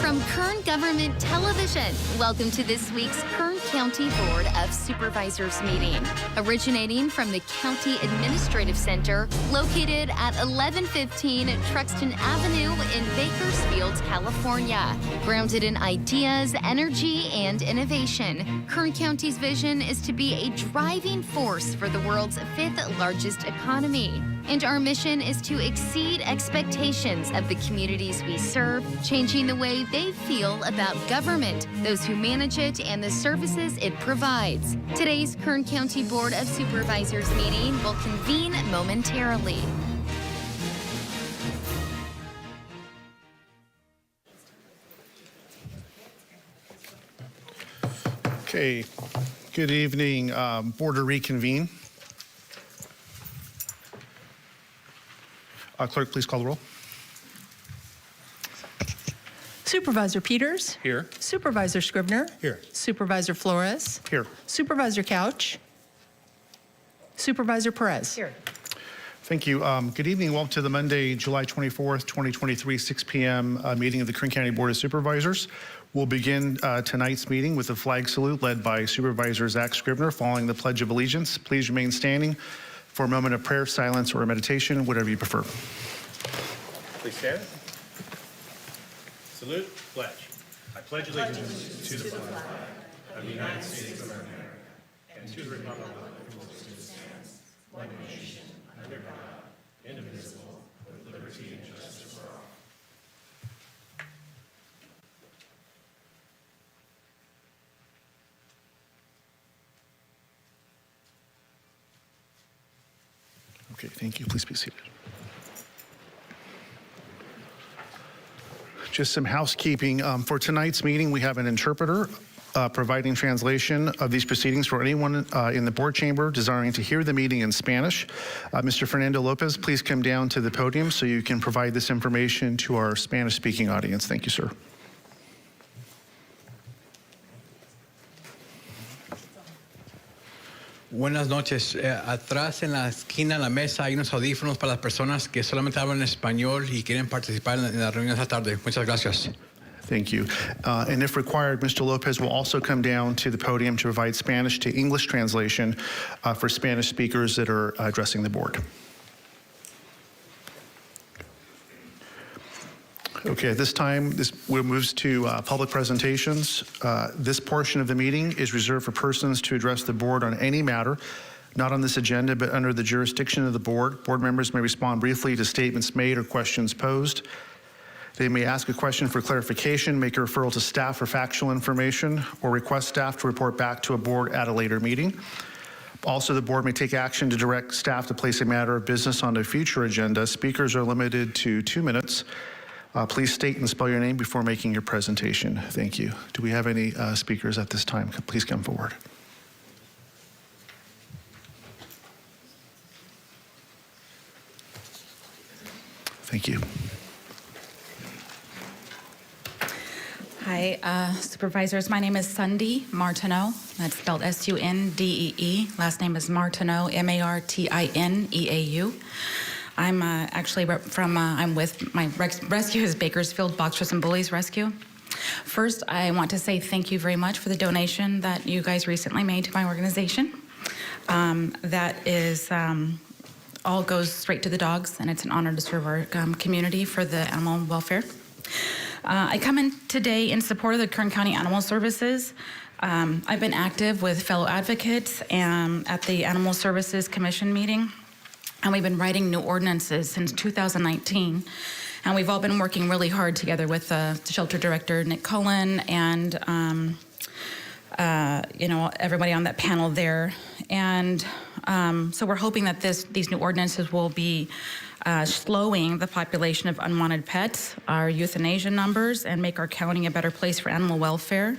From Kern Government Television, welcome to this week's Kern County Board of Supervisors meeting. Originating from the County Administrative Center, located at 1115 Truxton Avenue in Bakersfield, California. Grounded in ideas, energy, and innovation, Kern County's vision is to be a driving force for the world's fifth largest economy. And our mission is to exceed expectations of the communities we serve, changing the way they feel about government, those who manage it, and the services it provides. Today's Kern County Board of Supervisors meeting will convene momentarily. Okay, good evening. Board to reconvene. Clerk, please call the roll. Supervisor Peters. Here. Supervisor Scribner. Here. Supervisor Flores. Here. Supervisor Couch. Supervisor Perez. Here. Thank you. Good evening. Welcome to the Monday, July 24th, 2023, 6 p.m. Meeting of the Kern County Board of Supervisors. We'll begin tonight's meeting with a flag salute led by Supervisor Zach Scribner following the Pledge of Allegiance. Please remain standing for a moment of prayer, silence, or meditation, whatever you prefer. Please stand. Salute, pledge. I pledge allegiance to the flag of the United States of America and to the republic for which it stands, one nation, under God, indivisible, with liberty and justice for all. Okay, thank you. Please be seated. Just some housekeeping. For tonight's meeting, we have an interpreter providing translation of these proceedings for anyone in the board chamber desiring to hear the meeting in Spanish. Mr. Fernando Lopez, please come down to the podium so you can provide this information to our Spanish-speaking audience. Thank you, sir. Buenas noches. Atrás en la esquina de la mesa hay unos audífonos para las personas que solamente hablan español y quieren participar en la reunión esta tarde. Muchas gracias. Thank you. And if required, Mr. Lopez will also come down to the podium to provide Spanish to English translation for Spanish speakers that are addressing the board. Okay, at this time, this moves to public presentations. This portion of the meeting is reserved for persons to address the board on any matter, not on this agenda, but under the jurisdiction of the board. Board members may respond briefly to statements made or questions posed. They may ask a question for clarification, make a referral to staff for factual information, or request staff to report back to a board at a later meeting. Also, the board may take action to direct staff to place a matter of business on a future agenda. Speakers are limited to 2 minutes. Please state and spell your name before making your presentation. Thank you. Do we have any speakers at this time? Please come forward. Thank you. Hi, Supervisors. My name is Sundee Martineau. That's spelled S-U-N-D-E-E. Last name is Martineau, M-A-R-T-I-N-E-A-U. I'm actually I'm with my rescue is Bakersfield Boxers and Bullies Rescue. First, I want to say thank you very much for the donation that you guys recently made to my organization. That is all goes straight to the dogs, and it's an honor to serve our community for the animal welfare. I come in today in support of the Kern County Animal Services. I've been active with fellow advocates at the Animal Services Commission meeting, and we've been writing new ordinances since 2019. And we've all been working really hard together with the shelter director, Nick Cullen, and everybody on that panel there. And so we're hoping that these new ordinances will be slowing the population of unwanted pets, our euthanasia numbers, and make our county a better place for animal welfare.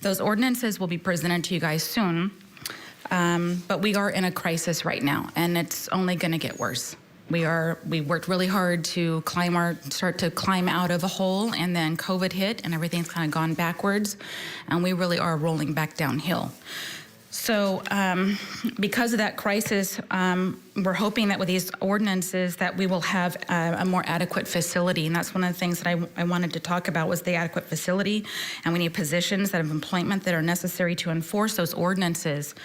Those ordinances will be presented to you guys soon, but we are in a crisis right now, and it's only going to get worse. We worked really hard to start to climb out of a hole, and then COVID hit, and everything's kind of gone backwards, and we really are rolling back downhill. So because of that crisis, we're hoping that with these ordinances that we will have a more adequate facility. And that's one of the things that I wanted to talk about was the adequate facility. And we need positions that have employment that are necessary to enforce those ordinances.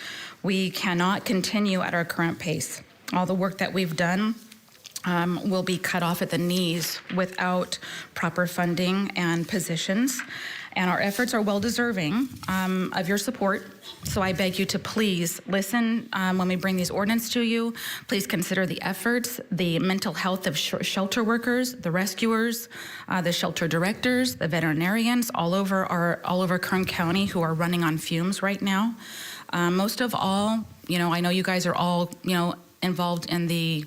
We cannot continue at our current pace. All the work that we've done will be cut off at the knees without proper funding and positions. And our efforts are well deserving of your support. So I beg you to please listen when we bring these ordinances to you. Please consider the efforts, the mental health of shelter workers, the rescuers, the shelter directors, the veterinarians all over Kern County who are running on fumes right now. Most of all, I know you guys are all, involved in the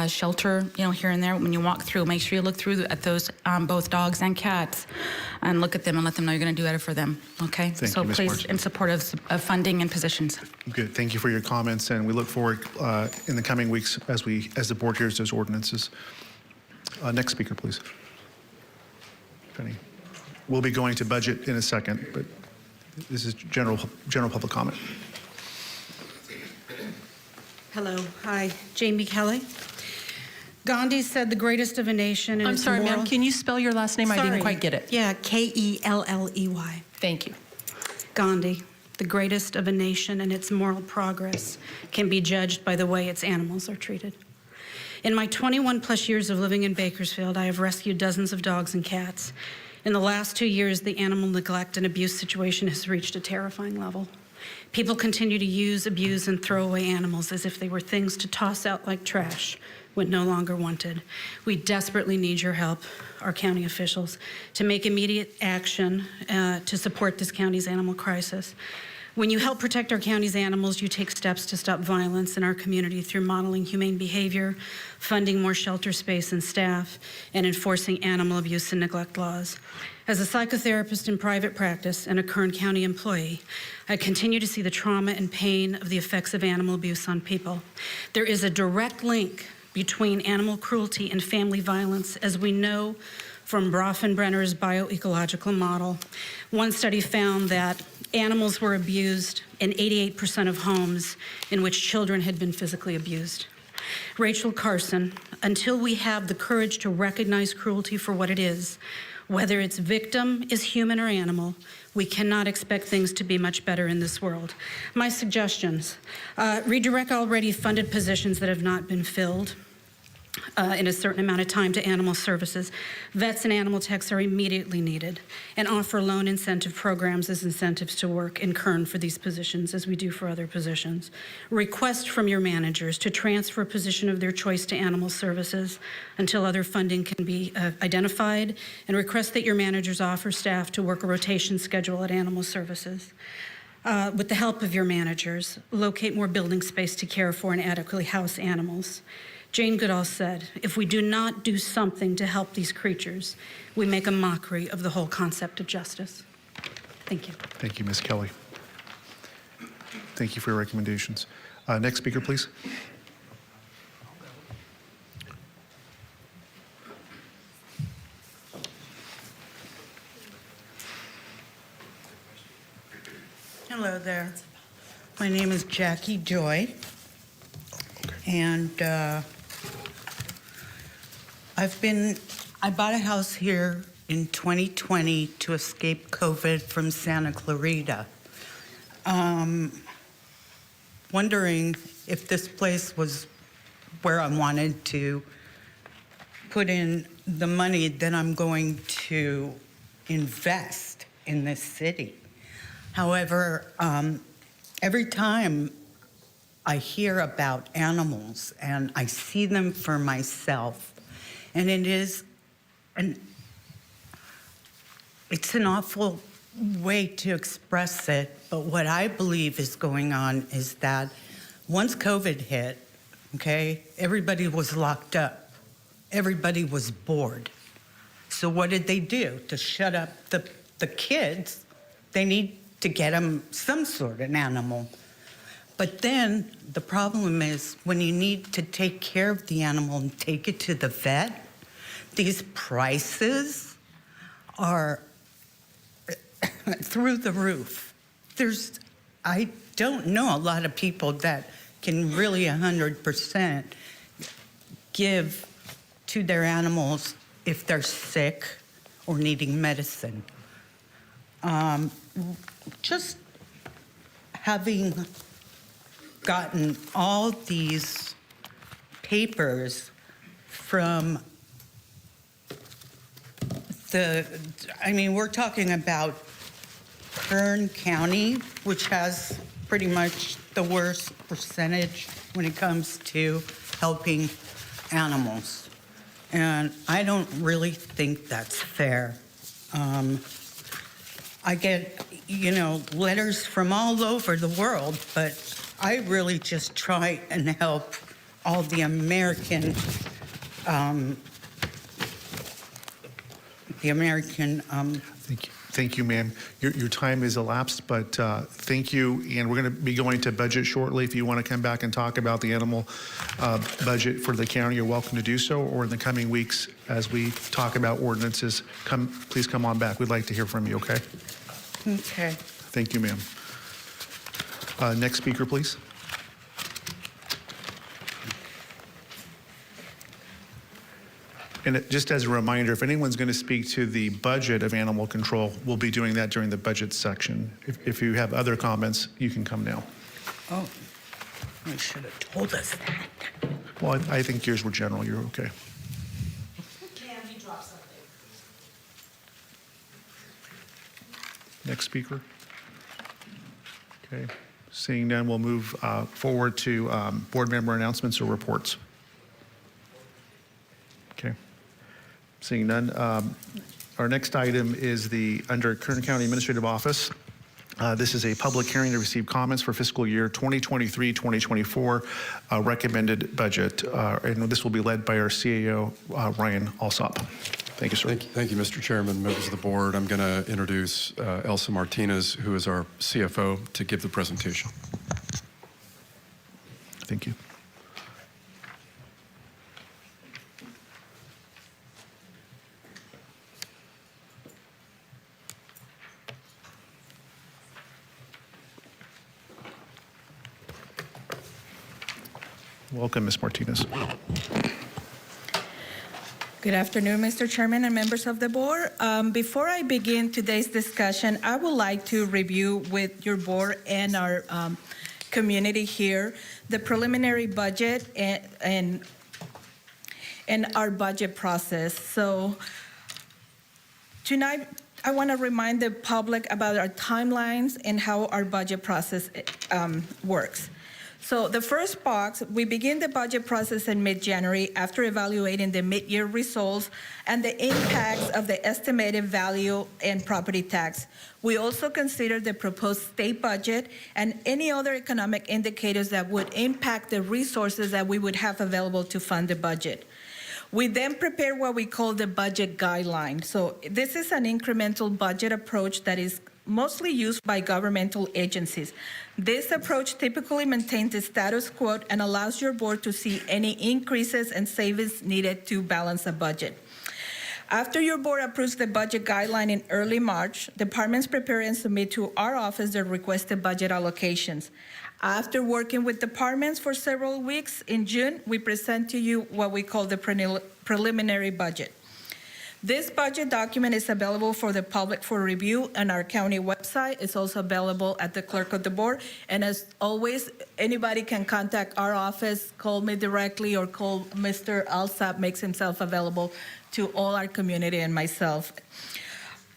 shelter, here and there. When you walk through, make sure you look through at those both dogs and cats, and look at them and let them know you're going to do better for them. Okay. Thank you, Ms. Please, Martin. in support of funding and positions. Good. Thank you for your comments, and we look forward in the coming weeks as the board hears those ordinances. Next speaker, please. Penny. We'll be going to budget in a second, but this is general public comment. Hello, hi, Jamie Kelly. Gandhi said the greatest of a nation. And I'm its sorry, moral... ma'am. Can you spell your last name? I didn't Sorry. quite get it. Yeah, Kelley. Thank you. Gandhi, the greatest of a nation and its moral progress can be judged by the way its animals are treated. In my 21 plus years of living in Bakersfield, I have rescued dozens of dogs and cats. In the last 2 years, the animal neglect and abuse situation has reached a terrifying level. People continue to use, abuse, and throw away animals as if they were things to toss out like trash when no longer wanted. We desperately need your help, our county officials, to make immediate action to support this county's animal crisis. When you help protect our county's animals, you take steps to stop violence in our community through modeling humane behavior, funding more shelter space and staff, and enforcing animal abuse and neglect laws. As a psychotherapist in private practice and a Kern County employee, I continue to see the trauma and pain of the effects of animal abuse on people. There is a direct link between animal cruelty and family violence, as we know from Brofenbrenner's bioecological model. One study found that animals were abused in 88% of homes in which children had been physically abused. Rachel Carson, until we have the courage to recognize cruelty for what it is, whether its victim is human or animal, we cannot expect things to be much better in this world. My suggestions: redirect already funded positions that have not been filled in a certain amount of time to animal services. Vets and animal techs are immediately needed, and offer loan incentive programs as incentives to work in Kern for these positions, as we do for other positions. Request from your managers to transfer a position of their choice to animal services until other funding can be identified, and request that your managers offer staff to work a rotation schedule at animal services. With the help of your managers, locate more building space to care for and adequately house animals. Jane Goodall said, if we do not do something to help these creatures, we make a mockery of the whole concept of justice. Thank you. Thank you, Ms. Kelly. Thank you for your recommendations. Next speaker, please. Hello there. My name is Jackie Joy, and I bought a house here in 2020 to escape COVID from Santa Clarita. Wondering if this place was where I wanted to put in the money that I'm going to invest in this city. However, every time I hear about animals and I see them for myself, and it's an awful way to express it, but what I believe is going on is that once COVID hit, okay, everybody was locked up. Everybody was bored. So what did they do? To shut up the kids, they need to get them some sort of animal. But then the problem is when you need to take care of the animal and take it to the vet, these prices are through the roof. I don't know a lot of people that can really 100% give to their animals if they're sick or needing medicine. Just having gotten all these papers from we're talking about Kern County, which has pretty much the worst percentage when it comes to helping animals. And I don't really think that's fair. I get, letters from all over the world, but I really just try and help all the American, Thank you, ma'am. Your time is elapsed, but thank you. And we're going to be going to budget shortly. If you want to come back and talk about the animal budget for the county, you're welcome to do so. Or in the coming weeks, as we talk about ordinances, please come on back. We'd like to hear from you, okay? Okay. Thank you, ma'am. Next speaker, please. And just as a reminder, if anyone's going to speak to the budget of animal control, we'll be doing that during the budget section. If you have other comments, you can come now. Oh, you should have told us that. Well, I think yours were general. You're okay. Next speaker. Okay. Seeing none, we'll move forward to board member announcements or reports. Okay. Seeing none. Our next item is under Kern County Administrative Office. This is a public hearing to receive comments for fiscal year 2023-2024 recommended budget. And this will be led by our CAO, Ryan Alsop. Thank you, sir. Thank you, Mr. Chairman, members of the board. I'm going to introduce Elsa Martinez, who is our CFO, to give the presentation. Thank you. Welcome, Ms. Martinez. Good afternoon, Mr. Chairman and members of the board. Before I begin today's discussion, I would like to review with your board and our community here the preliminary budget and our budget process. So tonight, I want to remind the public about our timelines and how our budget process works. So the first box, we begin the budget process in mid-January after evaluating the mid-year results and the impacts of the estimated value and property tax. We also consider the proposed state budget and any other economic indicators that would impact the resources that we would have available to fund the budget. We then prepare what we call the budget guideline. So this is an incremental budget approach that is mostly used by governmental agencies. This approach typically maintains the status quo and allows your board to see any increases and savings needed to balance a budget. After your board approves the budget guideline in early March, departments prepare and submit to our office their requested budget allocations. After working with departments for several weeks, in June, we present to you what we call the preliminary budget. This budget document is available for the public for review on our county website. It's also available at the clerk of the board. And as always, anybody can contact our office, call me directly, or call Mr. Alsop, makes himself available to all our community and myself.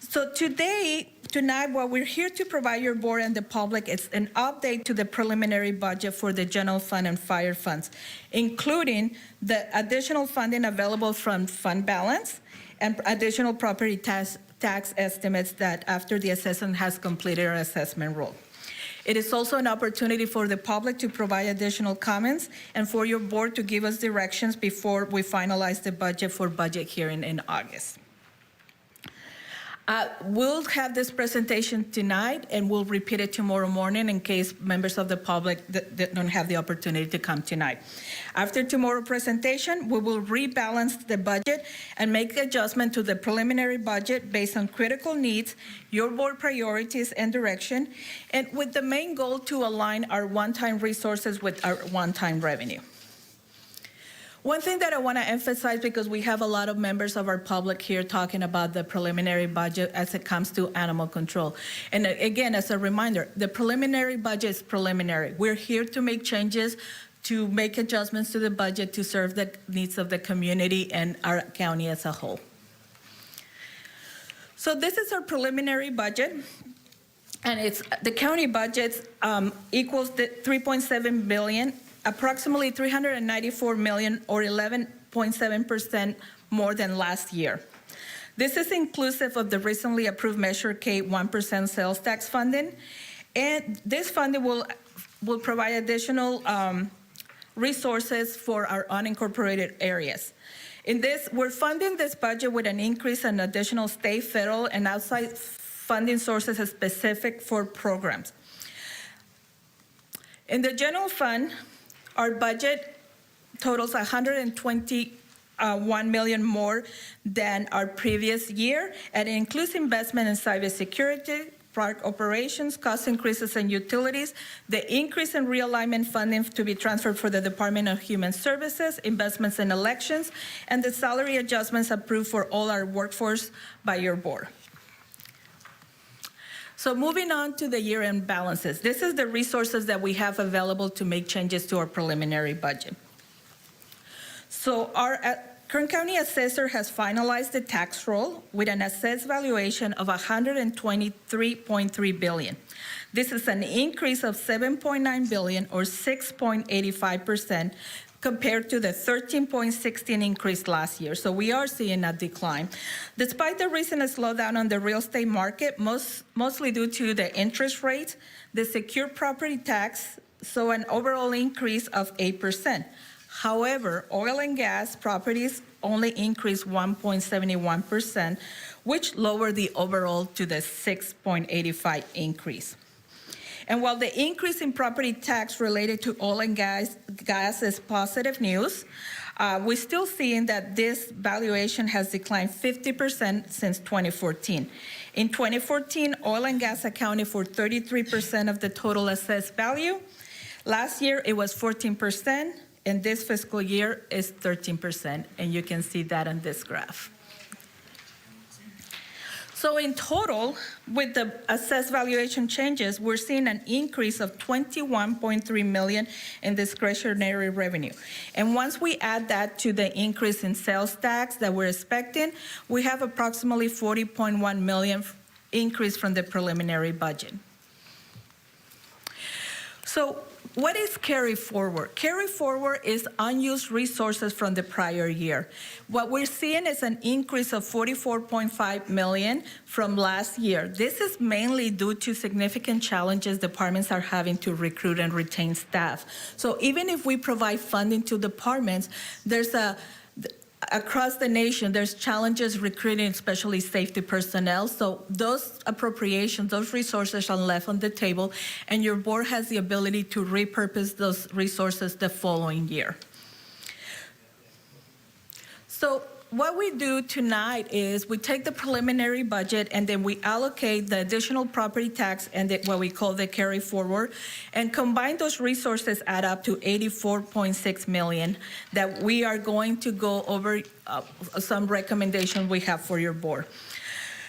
So tonight, what we're here to provide your board and the public is an update to the preliminary budget for the general fund and fire funds, including the additional funding available from fund balance and additional property tax estimates that after the assessment has completed our assessment role. It is also an opportunity for the public to provide additional comments and for your board to give us directions before we finalize the budget for budget hearing in August. We'll have this presentation tonight, and we'll repeat it tomorrow morning in case members of the public that don't have the opportunity to come tonight. After tomorrow's presentation, we will rebalance the budget and make adjustment to the preliminary budget based on critical needs, your board priorities and direction, and with the main goal to align our one-time resources with our one-time revenue. One thing that I want to emphasize, because we have a lot of members of our public here talking about the preliminary budget as it comes to animal control. And again, as a reminder, the preliminary budget is preliminary. We're here to make changes, to make adjustments to the budget to serve the needs of the community and our county as a whole. So this is our preliminary budget. And it's the county budget equals the $3.7 billion. Approximately $394 million, or 11.7% more than last year. This is inclusive of the recently approved Measure K 1% sales tax funding, and this funding will provide additional resources for our unincorporated areas. In this, we're funding this budget with an increase in additional state, federal, and outside funding sources specific for programs. In the general fund, our budget totals $121 million more than our previous year, and it includes investment in cybersecurity, park operations, cost increases in utilities, the increase in realignment funding to be transferred for the Department of Human Services, investments in elections, and the salary adjustments approved for all our workforce by your board. So moving on to the year-end balances. This is the resources that we have available to make changes to our preliminary budget. So our Kern County Assessor has finalized the tax roll with an assessed valuation of $123.3 billion. This is an increase of $7.9 billion or 6.85% compared to the 13.16 increase last year. So we are seeing a decline. Despite the recent slowdown on the real estate market, mostly due to the interest rates, the secure property tax saw an overall increase of 8%. However, oil and gas properties only increased 1.71%, which lowered the overall to the 6.85 increase. And while the increase in property tax related to oil and gas is positive news, we're still seeing that this valuation has declined 50% since 2014. In 2014, oil and gas accounted for 33% of the total assessed value. Last year, it was 14%. And this fiscal year is 13%, and you can see that on this graph. So in total, with the assessed valuation changes, we're seeing an increase of $21.3 million in discretionary revenue. And once we add that to the increase in sales tax that we're expecting, we have approximately $40.1 million increase from the preliminary budget. So what is carry forward? Carry forward is unused resources from the prior year. What we're seeing is an increase of $44.5 million from last year. This is mainly due to significant challenges departments are having to recruit and retain staff. So even if we provide funding to departments, across the nation, there's challenges recruiting, especially safety personnel. So those appropriations, those resources are left on the table, and your board has the ability to repurpose those resources the following year. So what we do tonight is we take the preliminary budget and then we allocate the additional property tax and what we call the carry forward, and combine those resources add up to $84.6 million that we are going to go over some recommendations we have for your board.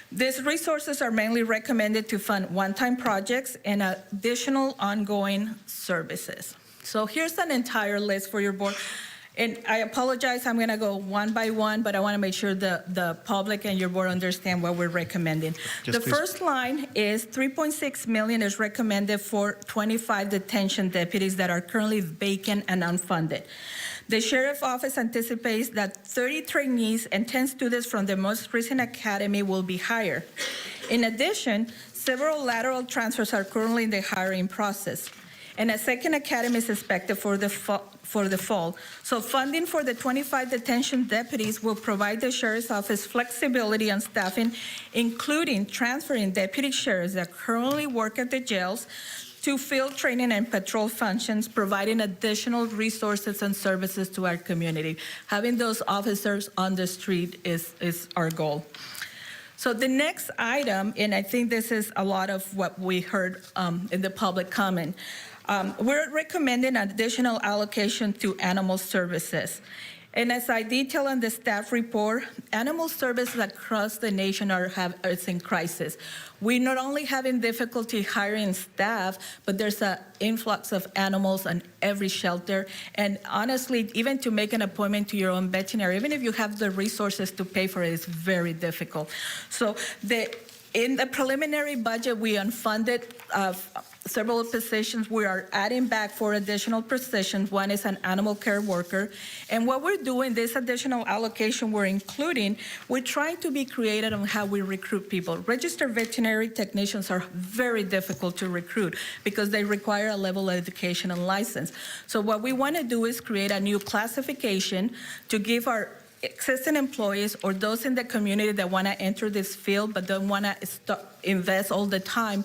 These resources are mainly recommended to fund one-time projects and additional ongoing services. So here's an entire list for your board. And I apologize, I'm gonna go one by one, but I wanna make sure the public and your board understand what we're recommending. The first line is $3.6 million is recommended for 25 detention deputies that are currently vacant and unfunded. The Sheriff's Office anticipates that 30 trainees and 10 students from the most recent academy will be hired. In addition, several lateral transfers are currently in the hiring process. And a second academy is expected for the fall. So funding for the 25 detention deputies will provide the Sheriff's Office flexibility on staffing, including transferring deputy sheriffs that currently work at the jails to field training and patrol functions, providing additional resources and services to our community. Having those officers on the street is our goal. So the next item, and I think this is a lot of what we heard in the public comment, we're recommending an additional allocation to animal services. And as I detail in the staff report, animal services across the nation are in crisis. We're not only having difficulty hiring staff, but there's an influx of animals on every shelter. And honestly, even to make an appointment to your own veterinary, even if you have the resources to pay for it, it's very difficult. So in the preliminary budget, we unfunded several positions. We are adding back 4 additional positions. One is an animal care worker. And what we're doing, this additional allocation we're including, we're trying to be creative on how we recruit people. Registered veterinary technicians are very difficult to recruit because they require a level of education and license. So what we want to do is create a new classification to give our existing employees or those in the community that want to enter this field but don't want to invest all the time,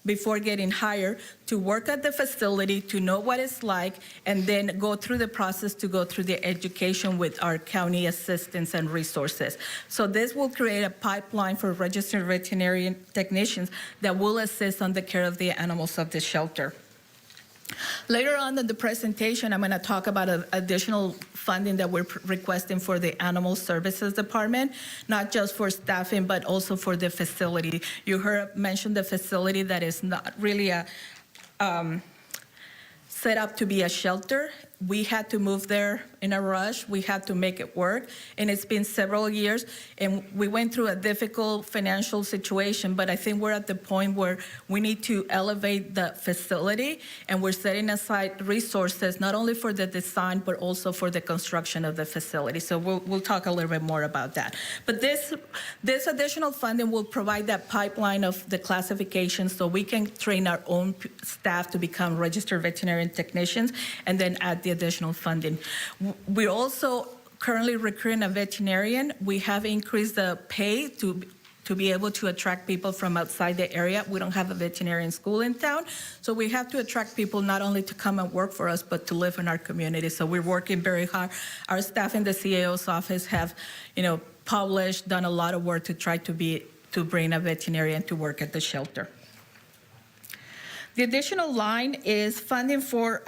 before getting hired to work at the facility, to know what it's like, and then go through the process to go through the education with our county assistants and resources. So this will create a pipeline for registered veterinarian technicians that will assist on the care of the animals of the shelter. Later on in the presentation, I'm going to talk about additional funding that we're requesting for the Animal Services Department, not just for staffing, but also for the facility. You heard mention the facility that is not really set up to be a shelter. We had to move there in a rush. We had to make it work, and it's been several years, and we went through a difficult financial situation, but I think we're at the point where we need to elevate the facility, and we're setting aside resources not only for the design, but also for the construction of the facility. So we'll talk a little bit more about that. But this additional funding will provide that pipeline of the classification so we can train our own staff to become registered veterinarian technicians, and then add the additional funding. We're also currently recruiting a veterinarian. We have increased the pay to be able to attract people from outside the area. We don't have a veterinarian school in town, so we have to attract people not only to come and work for us, but to live in our community. So we're working very hard. Our staff in the CAO's office have, published, done a lot of work to try to bring a veterinarian to work at the shelter. The additional line is funding for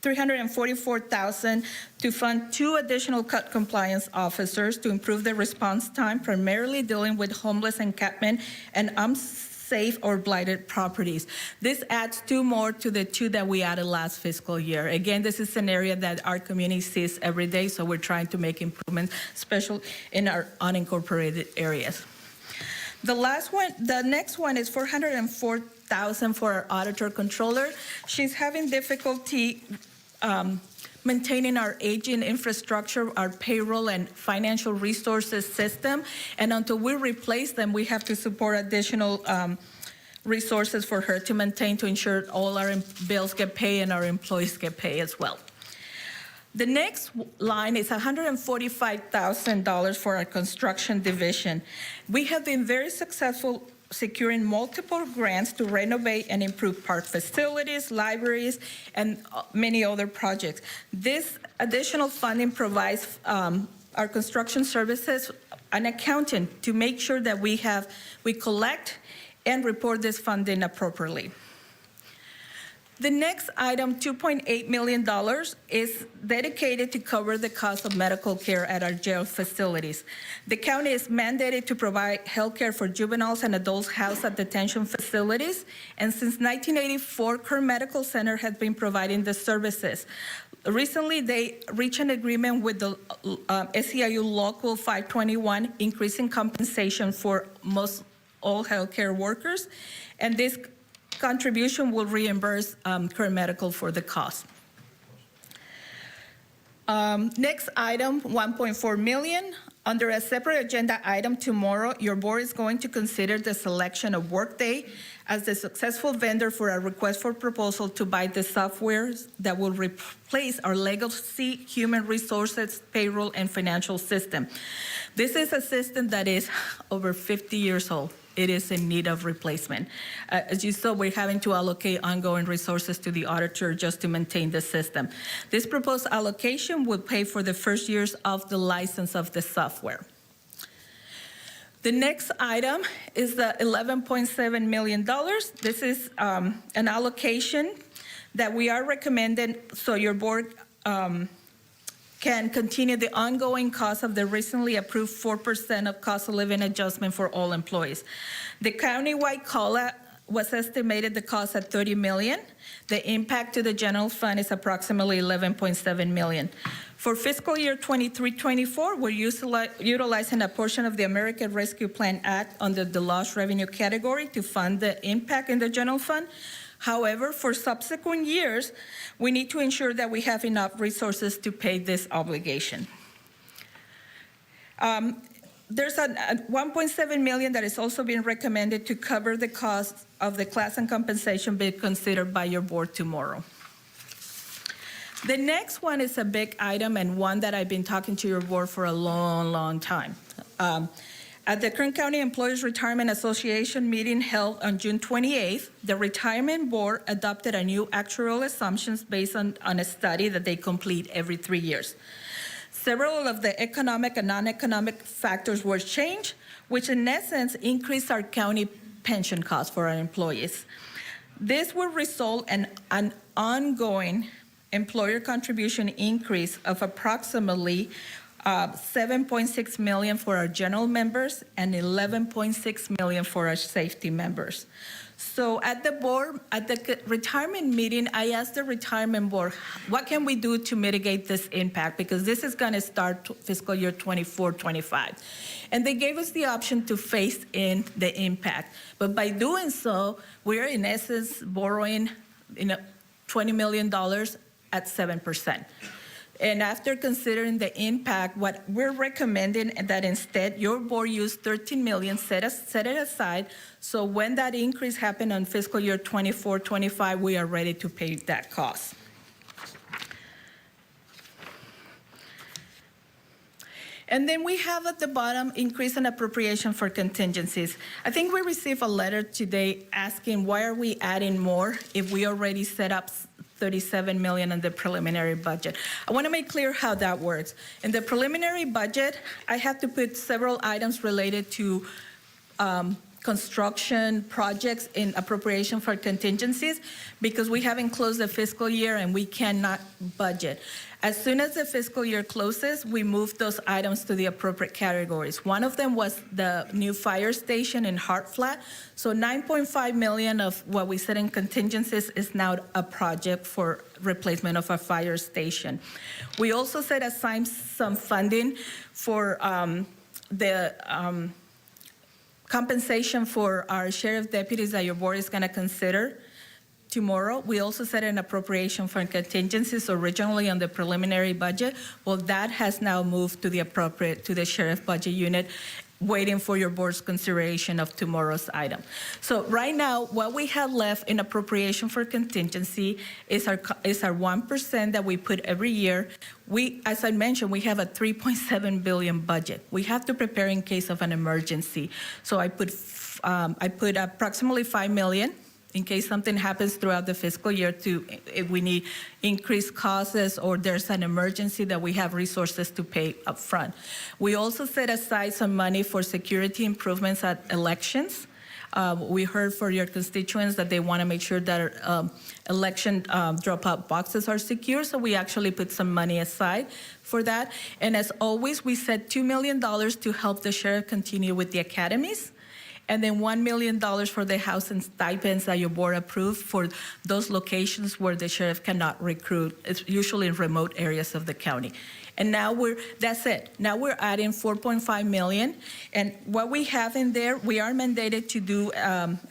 $344,000 to fund 2 additional cut compliance officers to improve the response time, primarily dealing with homeless encampment and unsafe or blighted properties. This adds 2 more to the 2 that we added last fiscal year. Again, this is an area that our community sees every day, so we're trying to make improvements, especially in our unincorporated areas. The next one is $404,000 for our auditor controller. She's having difficulty maintaining our aging infrastructure, our payroll and financial resources system, and until we replace them, we have to support additional resources for her to maintain, to ensure all our bills get paid and our employees get paid as well. The next line is $145,000 for our construction division. We have been very successful securing multiple grants to renovate and improve park facilities, libraries, and many other projects. This additional funding provides our construction services an accountant to make sure that we collect and report this funding appropriately. The next item, $2.8 million, is dedicated to cover the cost of medical care at our jail facilities. The county is mandated to provide health care for juveniles and adults housed at detention facilities, and since 1984, Kern Medical Center has been providing the services. Recently, they reached an agreement with the SEIU Local 521, increasing compensation for all healthcare workers, and this contribution will reimburse Kern Medical for the cost. Next item, $1.4 million. Under a separate agenda item tomorrow, your board is going to consider the selection of Workday as the successful vendor for a request for proposal to buy the software that will replace our legacy human resources, payroll, and financial system. This is a system that is over 50 years old. It is in need of replacement. As you saw, we're having to allocate ongoing resources to the auditor just to maintain the system. This proposed allocation will pay for the first years of the license of the software. The next item is the $11.7 million. This is an allocation that we are recommending so your board can continue the ongoing cost of the recently approved 4% of cost of living adjustment for all employees. The countywide COLA was estimated the cost at $30 million. The impact to the general fund is approximately $11.7 million. For fiscal year 23-24, we're utilizing a portion of the American Rescue Plan Act under the lost revenue category to fund the impact in the general fund. However, for subsequent years, we need to ensure that we have enough resources to pay this obligation. There's a $1.7 million that is also being recommended to cover the cost of the class and compensation being considered by your board tomorrow. The next one is a big item and one that I've been talking to your board for a long, long time. At the Kern County Employees Retirement Association meeting held on June 28th, the Retirement Board adopted a new actuarial assumptions based on a study that they complete every 3 years. Several of the economic and non-economic factors were changed, which in essence increased our county pension costs for our employees. This will result in an ongoing employer contribution increase of approximately $7.6 million for our general members and $11.6 million for our safety members. So at the retirement meeting, I asked the retirement board, what can we do to mitigate this impact? Because this is going to start fiscal year 24-25. And they gave us the option to phase in the impact. But by doing so, we're in essence borrowing $20 million at 7%. And after considering the impact, what we're recommending that instead your board use $13 million, set it aside, so when that increase happened on fiscal year 24-25, we are ready to pay that cost. And then we have at the bottom increase in appropriation for contingencies. I think we received a letter today asking why are we adding more if we already set up $37 million in the preliminary budget. I want to make clear how that works. In the preliminary budget, I have to put several items related to construction projects in appropriation for contingencies because we haven't closed the fiscal year and we cannot budget. As soon as the fiscal year closes, we move those items to the appropriate categories. One of them was the new fire station in Hart Flat. So $9.5 million of what we said in contingencies is now a project for replacement of a fire station. We also set aside some funding for the compensation for our sheriff deputies that your board is going to consider tomorrow. We also set an appropriation for contingencies originally on the preliminary budget. Well, that has now moved to the sheriff budget unit, waiting for your board's consideration of tomorrow's item. So right now, what we have left in appropriation for contingency is our 1% that we put every year. As I mentioned, we have a $3.7 billion budget. We have to prepare in case of an emergency. So I put approximately $5 million in case something happens throughout the fiscal year if we need increased costs or there's an emergency that we have resources to pay up front. We also set aside some money for security improvements at elections. We heard from your constituents that they want to make sure that election dropout boxes are secure, so we actually put some money aside for that. And as always, we set $2 million to help the sheriff continue with the academies, and then $1 million for the housing stipends that your board approved for those locations where the sheriff cannot recruit. It's usually in remote areas of the county. And now that's it. Now we're adding $4.5 million. And what we have in there, we are mandated to do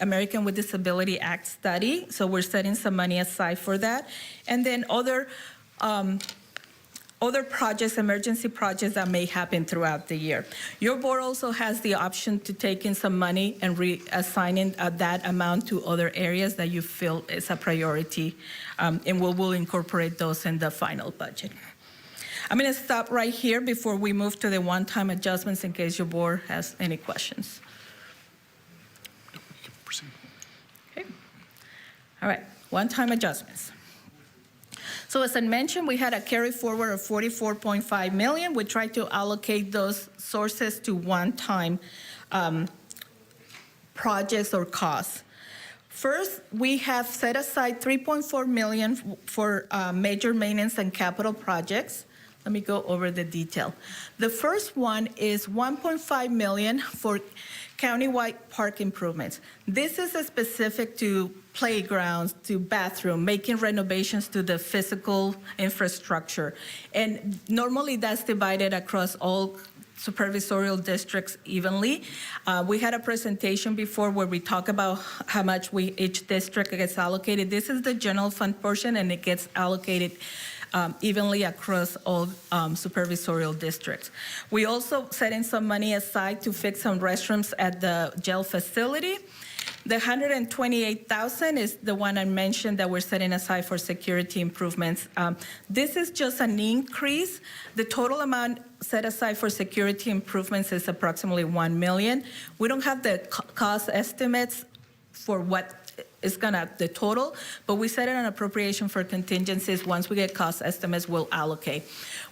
American with Disability Act study. So we're setting some money aside for that. And then other projects, emergency projects that may happen throughout the year. Your board also has the option to take in some money and reassigning that amount to other areas that you feel is a priority, and we'll incorporate those in the final budget. I'm going to stop right here before we move to the one-time adjustments in case your board has any questions. Okay. All right, one-time adjustments. So as I mentioned, we had a carry forward of $44.5 million. We tried to allocate those sources to one-time projects or costs. First, we have set aside $3.4 million for major maintenance and capital projects. Let me go over the detail. The first one is $1.5 million for countywide park improvements. This is specific to playgrounds, to bathroom, making renovations to the physical infrastructure. And normally that's divided across all supervisorial districts evenly. We had a presentation before where we talk about how much each district gets allocated. This is the general fund portion, and it gets allocated evenly across all supervisorial districts. We also set in some money aside to fix some restrooms at the jail facility. The $128,000 is the one I mentioned that we're setting aside for security improvements. This is just an increase. The total amount set aside for security improvements is approximately $1 million. We don't have the cost estimates for what is the total, but we set an appropriation for contingencies. Once we get cost estimates, we'll allocate.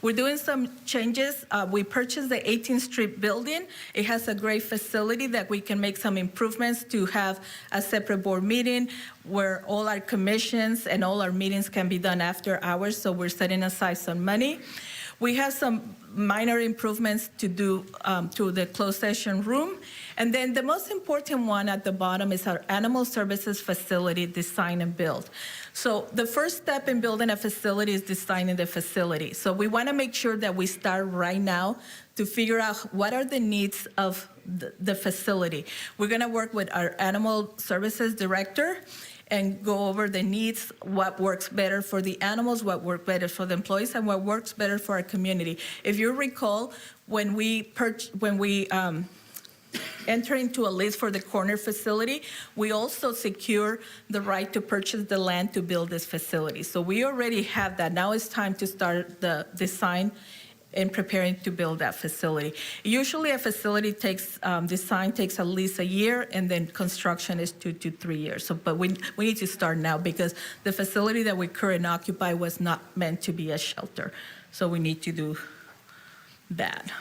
We're doing some changes. We purchased the 18th Street building. It has a great facility that we can make some improvements to have a separate board meeting where all our commissions and all our meetings can be done after hours, so we're setting aside some money. We have some minor improvements to do to the closed session room. And then the most important one at the bottom is our animal services facility design and build. So the first step in building a facility is designing the facility. So we want to make sure that we start right now to figure out what are the needs of the facility. We're going to work with our animal services director and go over the needs, what works better for the animals, what works better for the employees, and what works better for our community. If you recall, when we enter into a lease for the corner facility, we also secure the right to purchase the land to build this facility. So we already have that. Now it's time to start the design and preparing to build that facility. Usually a facility design takes at least a year, and then construction is 2 to 3 years. So, but we need to start now because the facility that we currently occupy was not meant to be a shelter. So we need to do that.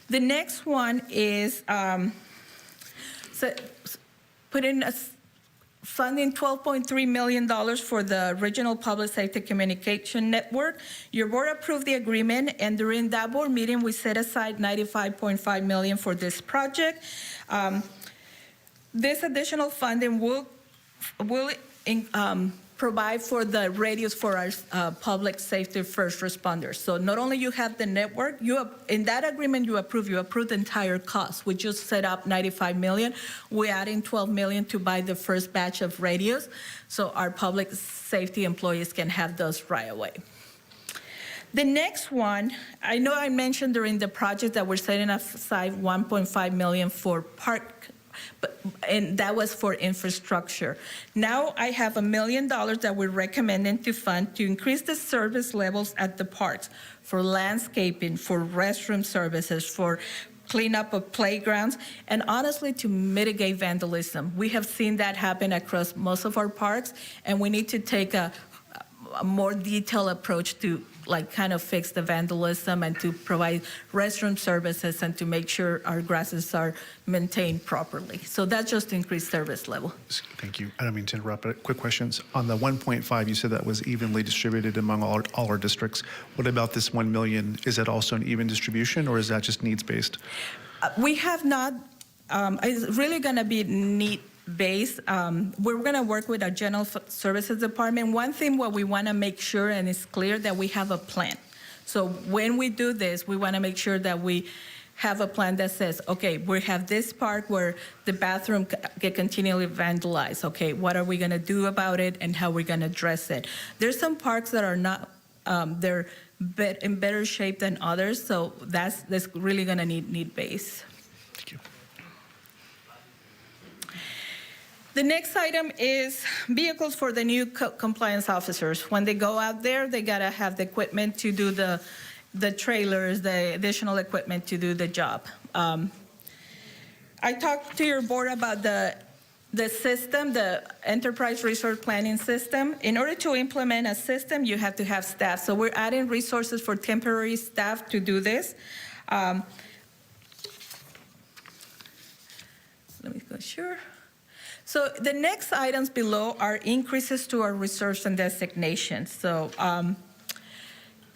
The next one is put in funding $12.3 million for the Regional Public Safety Communication Network. Your board approved the agreement, and during that board meeting, we set aside $95.5 million for this project. This additional funding will provide for the radios for our public safety first responders. So not only you have the network, in that agreement you approve the entire cost. We just set up $95 million. We're adding $12 million to buy the first batch of radios, so our public safety employees can have those right away. The next one, I know I mentioned during the project that we're setting aside $1.5 million for park, and that was for infrastructure. Now I have $1 million that we're recommending to fund to increase the service levels at the parks for landscaping, for restroom services, for cleanup of playgrounds, and honestly to mitigate vandalism. We have seen that happen across most of our parks, and we need to take a more detailed approach to kind of fix the vandalism and to provide restroom services and to make sure our grasses are maintained properly. So that's just increased service level. Thank you. I don't mean to interrupt, but quick questions. On the 1.5, you said that was evenly distributed among all our districts. What about this 1 million? Is that also an even distribution, or is that just needs-based? We have not. It's really going to be need-based. We're going to work with our General Services Department. One thing what we want to make sure, and it's clear, that we have a plan. So when we do this, we want to make sure that we have a plan that says, okay, we have this park where the bathroom get continually vandalized. Okay, what are we going to do about it, and how are we going to address it? There's some parks that are not, they're in better shape than others, so that's really going to need base. Thank you. The next item is vehicles for the new compliance officers. When they go out there, they gotta have the equipment to do the trailers, the additional equipment to do the job. I talked to your board about the system, the enterprise resource planning system. In order to implement a system, you have to have staff. So we're adding resources for temporary staff to do this. Let me go, sure. So the next items below are increases to our reserves and designations. So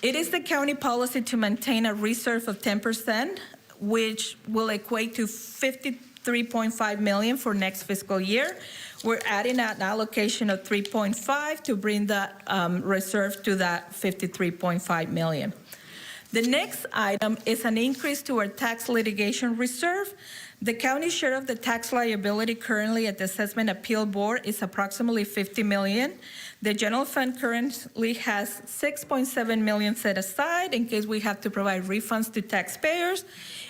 it is the county policy to maintain a reserve of 10%, which will equate to $53.5 million for next fiscal year. We're adding an allocation of 3.5 to bring that reserve to that $53.5 million. The next item is an increase to our tax litigation reserve. The county share of the tax liability currently at the Assessment Appeal Board is approximately $50 million. The general fund currently has $6.7 million set aside in case we have to provide refunds to taxpayers.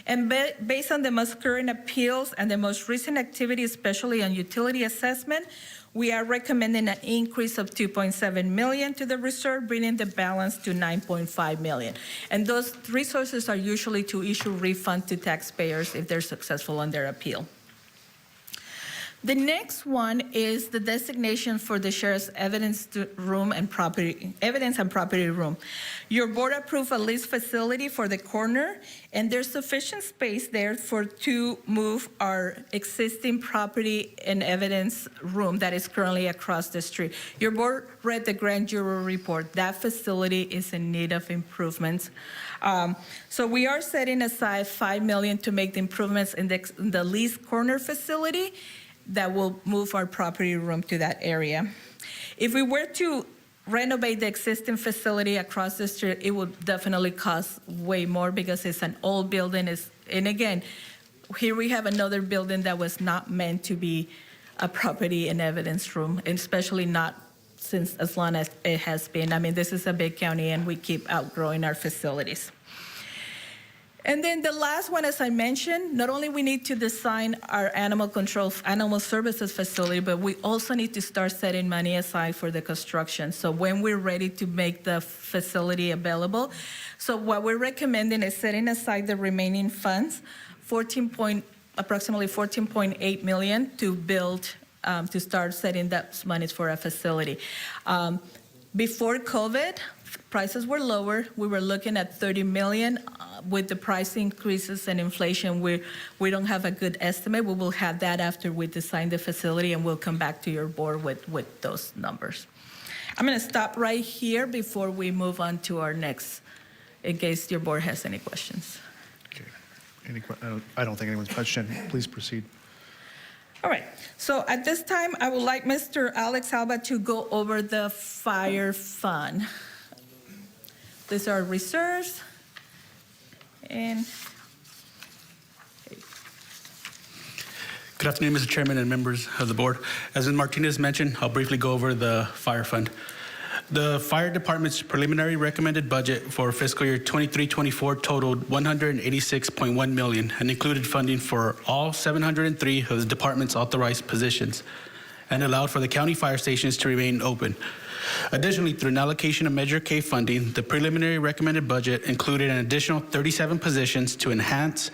And based on the most current appeals and the most recent activity, especially on utility assessment, we are recommending an increase of $2.7 million to the reserve, bringing the balance to $9.5 million. And those resources are usually to issue refund to taxpayers if they're successful on their appeal. The next one is the designation for the sheriff's evidence room and property room. Your board approved a leased facility for the corner, and there's sufficient space there to move our existing property and evidence room that is currently across the street. Your board read the grand jury report. That facility is in need of improvements. So we are setting aside $5 million to make the improvements in the leased corner facility that will move our property room to that area. If we were to renovate the existing facility across the street, it would definitely cost way more because it's an old building. And again, here we have another building that was not meant to be a property and evidence room, and especially not since as long as it has been. I mean, this is a big county and we keep outgrowing our facilities. And then the last one, as I mentioned, not only we need to design our animal services facility, but we also need to start setting money aside for the construction. So when we're ready to make the facility available, so what we're recommending is setting aside the remaining funds, approximately $14.8 million to build, to start setting that money for a facility. Before COVID, prices were lower. We were looking at $30 million. With the price increases and inflation, we don't have a good estimate. We will have that after we design the facility, and we'll come back to your board with those numbers. I'm going to stop right here before we move on to our next, in case your board has any questions. Okay. I don't think anyone's questioned. Please proceed. All right. So at this time, I would like Mr. Alex Alba to go over the fire fund. These are reserves. And good afternoon, Mr. Chairman and members of the board. As Ms. Martinez mentioned, I'll briefly go over the fire fund. The fire department's preliminary recommended budget for fiscal year 23-24 totaled $186.1 million and included funding for all 703 of the department's authorized positions and allowed for the county fire stations to remain open. Additionally, through an allocation of Measure K funding, the preliminary recommended budget included an additional 37 positions to enhance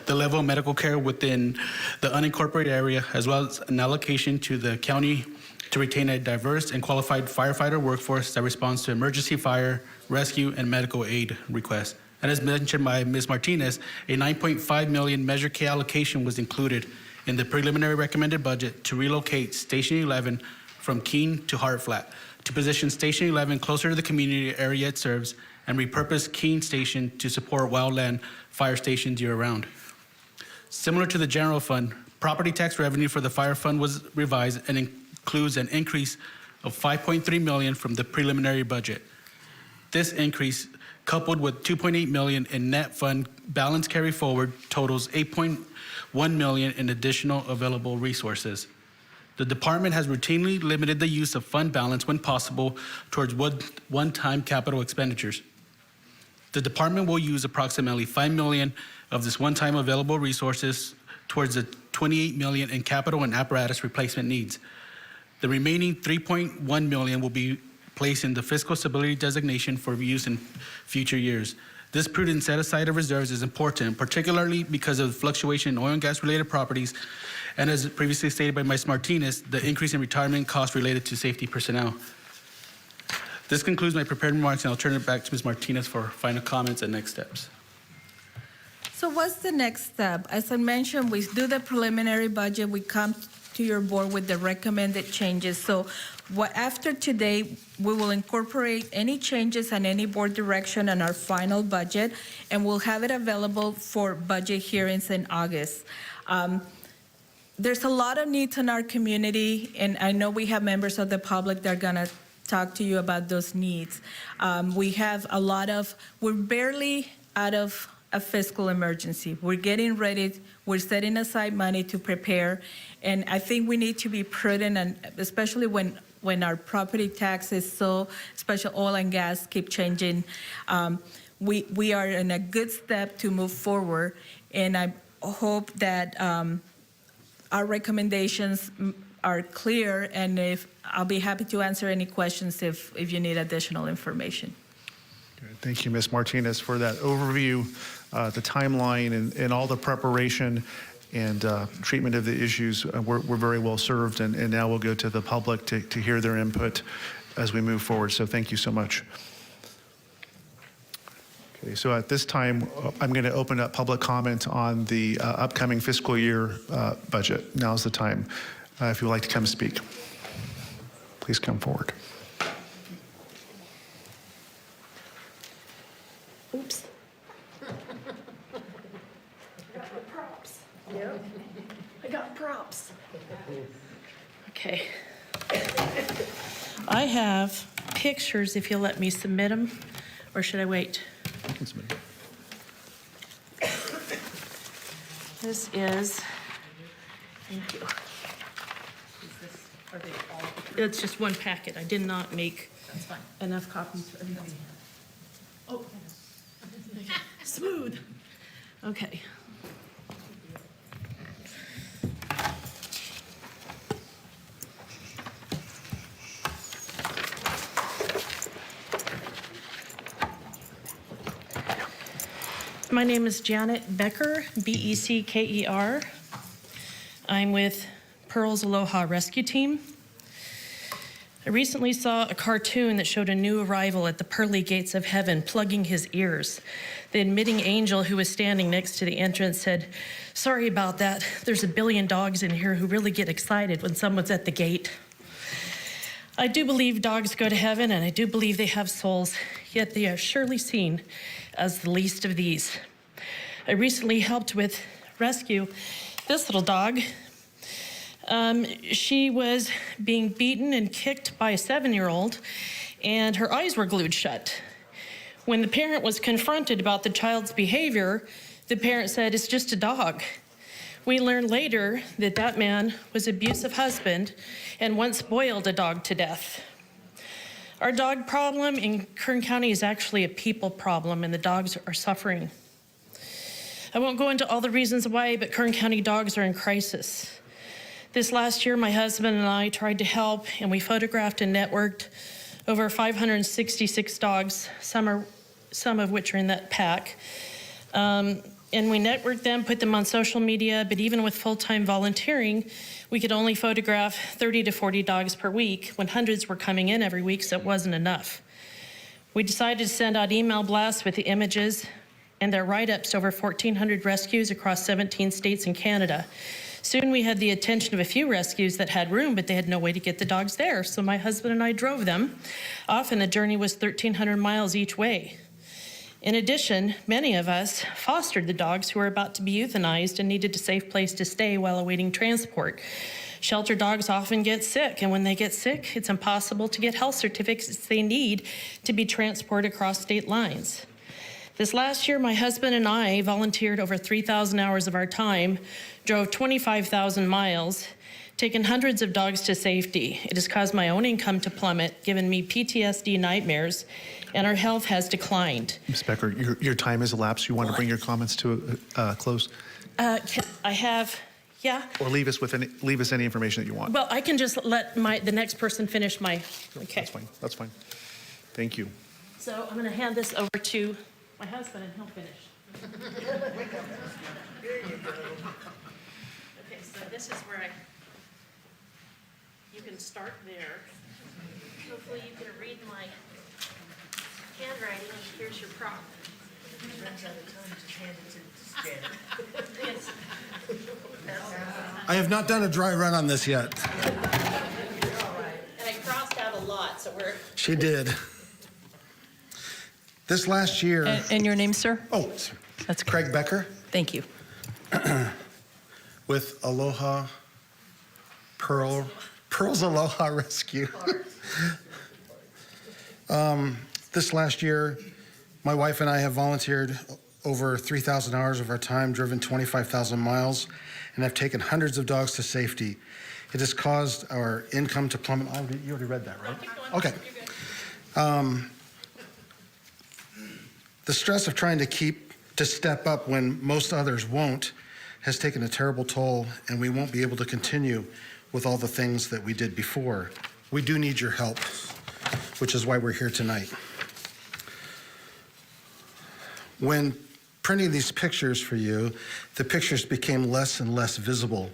the level of medical care within the unincorporated area, as well as an allocation to the county to retain a diverse and qualified firefighter workforce that responds to emergency fire, rescue, and medical aid requests. And as mentioned by Ms. Martinez, a $9.5 million Measure K allocation was included in the preliminary recommended budget to relocate Station 11 from Keene to Hart Flat, to position Station 11 closer to the community area it serves, and repurpose Keene Station to support wildland fire stations year-round. Similar to the general fund, property tax revenue for the fire fund was revised and includes an increase of $5.3 million from the preliminary budget. This increase, coupled with $2.8 million in net fund balance carry forward, totals $8.1 million in additional available resources. The department has routinely limited the use of fund balance when possible towards one-time capital expenditures. The department will use approximately $5 million of this one-time available resources towards the $28 million in capital and apparatus replacement needs. The remaining $3.1 million will be placed in the fiscal stability designation for use in future years. This prudent set-aside of reserves is important, particularly because of the fluctuation in oil and gas-related properties, and as previously stated by Ms. Martinez, the increase in retirement costs related to safety personnel. This concludes my prepared remarks, and I'll turn it back to Ms. Martinez for final comments and next steps. so what's the next step? As I mentioned, we do the preliminary budget. We come to your board with the recommended changes. So after today, we will incorporate any changes and any board direction on our final budget, and we'll have it available for budget hearings in August. There's a lot of needs in our community, and I know we have members of the public that are going to talk to you about those needs. We have we're barely out of a fiscal emergency. We're getting ready, we're setting aside money to prepare, and I think we need to be prudent, and especially when our property taxes, so especially oil and gas, keep changing. We are in a good step to move forward, and I hope that our recommendations are clear, and I'll be happy to answer any questions if you need additional information. Thank you, Ms. Martinez, for that overview, the timeline, and all the preparation and treatment of the issues. We're very well served, and now we'll go to the public to hear their input as we move forward. So thank you so much. Okay, so at this time, I'm going to open up public comment on the upcoming fiscal year budget. Now's the time. If you'd like to come speak, please come forward. Oops. I got props. Yep. I got props. Okay. I have pictures if you'll let me submit them, or should I wait? This is, thank you. Are they all? It's just one packet. I did not make enough copies for everybody. Oh, smooth. Okay. My name is Janet Becker, B-E-C-K-E-R. I'm with Pearl's Aloha Rescue Team. I recently saw a cartoon that showed a new arrival at the pearly gates of heaven plugging his ears. The admitting angel who was standing next to the entrance said, "Sorry about that. There's a billion dogs in here who really get excited when someone's at the gate." I do believe dogs go to heaven, and I do believe they have souls, yet they are surely seen as the least of these. I recently helped with rescue this little dog. She was being beaten and kicked by a 7-year-old, and her eyes were glued shut. When the parent was confronted about the child's behavior, the parent said, "It's just a dog." We learned later that that man was an abusive husband and once boiled a dog to death. Our dog problem in Kern County is actually a people problem, and the dogs are suffering. I won't go into all the reasons why, but Kern County dogs are in crisis. This last year, my husband and I tried to help, and we photographed and networked over 566 dogs, some of which are in that pack. And we networked them, put them on social media, but even with full-time volunteering, we could only photograph 30 to 40 dogs per week when hundreds were coming in every week, so it wasn't enough. We decided to send out email blasts with the images and their write-ups to over 1,400 rescues across 17 states and Canada. Soon we had the attention of a few rescues that had room, but they had no way to get the dogs there, so my husband and I drove them. Often the journey was 1,300 miles each way. In addition, many of us fostered the dogs who were about to be euthanized and needed a safe place to stay while awaiting transport. Shelter dogs often get sick, and when they get sick, it's impossible to get health certificates they need to be transported across state lines. This last year, my husband and I volunteered over 3,000 hours of our time, drove 25,000 miles, taken hundreds of dogs to safety. It has caused my own income to plummet, given me PTSD nightmares, and our health has declined. Ms. Becker, your time has elapsed. You want to bring your comments to a close? I have, yeah. Or leave us any information that you want. Well, I can just let the next person finish my, okay. That's fine. That's fine. Thank you. So I'm going to hand this over to my husband, and he'll finish. Here you go. Okay, so this is where you can start there. Hopefully you can read my handwriting, and here's your prop. Runs out of time, just hand it to Janet. I have not done a dry run on this yet. And I crossed out a lot, so we're... She did. This last year... And your name, sir? Oh, That's Craig Becker. Thank you. With Aloha Pearl's Aloha Rescue. This last year, my wife and I have volunteered over 3,000 hours of our time, driven 25,000 miles, and have taken hundreds of dogs to safety. It has caused our income to plummet. You already read that, right? Okay. The stress of trying to step up when most others won't has taken a terrible toll, and we won't be able to continue with all the things that we did before. We do need your help, which is why we're here tonight. When printing these pictures for you, the pictures became less and less visible.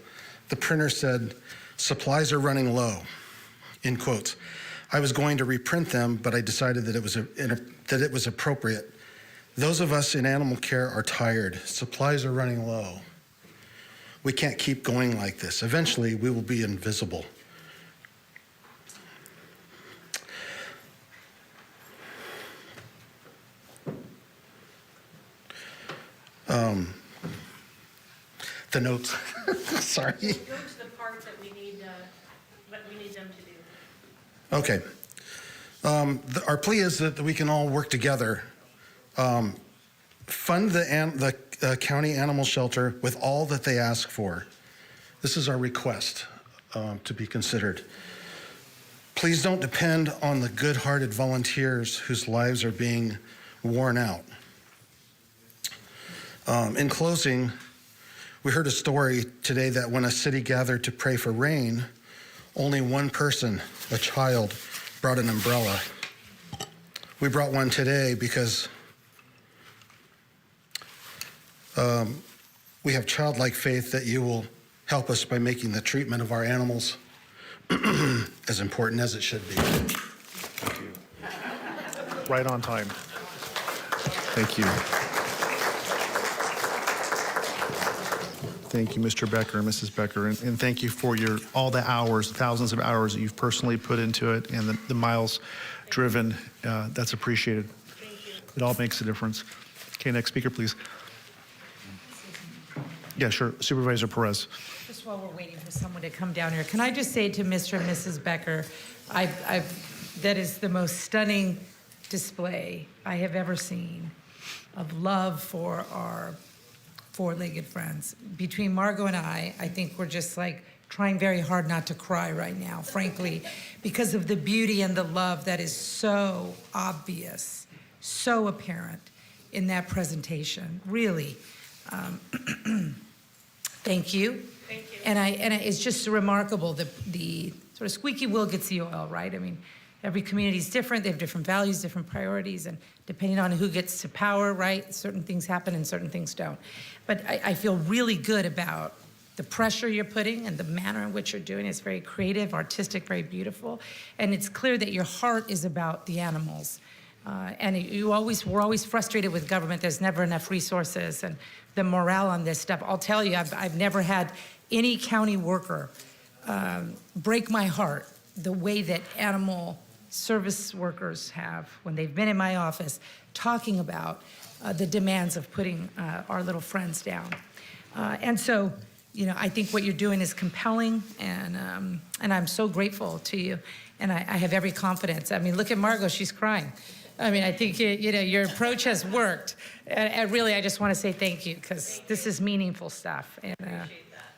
The printer said, "Supplies are running low," in quotes. I was going to reprint them, but I decided that it was appropriate. Those of us in animal care are tired. Supplies are running low. We can't keep going like this. Eventually, we will be invisible. The notes. Sorry. Go to the part that we need them to do. Okay. Our plea is that we can all work together. Fund the county animal shelter with all that they ask for. This is our request to be considered. Please don't depend on the good-hearted volunteers whose lives are being worn out. In closing, we heard a story today that when a city gathered to pray for rain, only one person, a child, brought an umbrella. We brought one today because we have childlike faith that you will help us by making the treatment of our animals as important as it should be. Thank you. Right on time. Thank you. Thank you, Mr. Becker and Mrs. Becker, and thank you for all the hours, thousands of hours that you've personally put into it, and the miles driven. That's appreciated. Thank you. It all makes a difference. Okay, next speaker, please. Yeah, sure. Supervisor Perez. Just while we're waiting for someone to come down here, can I just say to Mr. and Mrs. Becker, that is the most stunning display I have ever seen of love for our four-legged friends. Between Margot and I think we're just like trying very hard not to cry right now, frankly, because of the beauty and the love that is so obvious, so apparent in that presentation. Really. Thank you. Thank you. And it's just remarkable, the sort of squeaky wheel gets the oil, right? I mean, every community is different. They have different values, different priorities, and depending on who gets to power, right, certain things happen and certain things don't. But I feel really good about the pressure you're putting and the manner in which you're doing it. It's very creative, artistic, very beautiful. And it's clear that your heart is about the animals. And we're always frustrated with government. There's never enough resources and the morale on this stuff. I'll tell you, I've never had any county worker break my heart the way that animal service workers have when they've been in my office talking about the demands of putting our little friends down. And so, you know, I think what you're doing is compelling, and I'm so grateful to you. And I have every confidence. I mean, look at Margot, she's crying. I mean, I think, you know, your approach has worked. And really, I just want to say thank you, because this is meaningful stuff. And,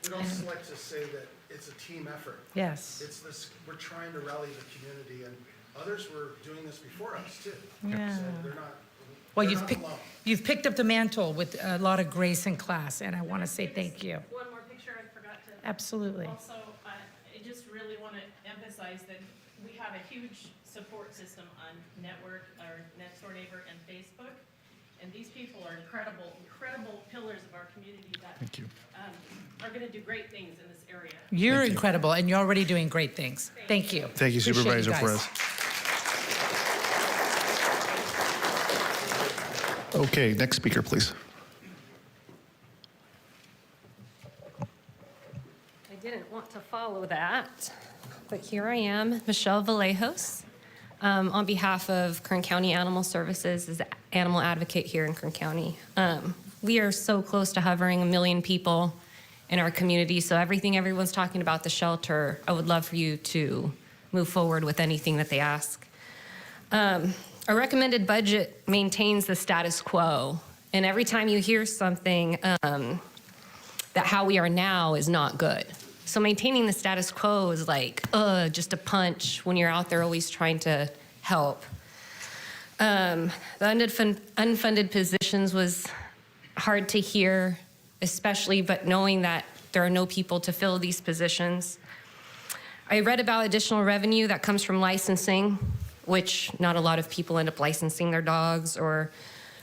We'd also like to say that it's a team effort. yes. It's this, we're trying to rally the community, and others were doing this before us too. Yeah. So they're not. Well, they're you've not picked, alone. you've picked up the mantle with a lot of grace and class, and I want to say thank you. One more picture I forgot to. Absolutely. Also, I just really want to emphasize that we have a huge support system on network, our Next Door Neighbor, and Facebook. And these people are incredible pillars of our community that Thank you. Are going to do great things in this area. You're incredible, and you're already doing great things. Thank you. Thank you, Appreciate Supervisor guys. Perez. Okay, next speaker, please. I didn't want to follow that, but here I am, Michelle Vallejos, on behalf of Kern County Animal Services as animal advocate here in Kern County. We are so close to hovering 1 million people in our community, so everything everyone's talking about the shelter, I would love for you to move forward with anything that they ask. Our recommended budget maintains the status quo, And every time you hear something, that how we are now is not good. So maintaining the status quo is like, just a punch when you're out there always trying to help. The unfunded positions was hard to hear, especially, but knowing that there are no people to fill these positions. I read about additional revenue that comes from licensing, which not a lot of people end up licensing their dogs, or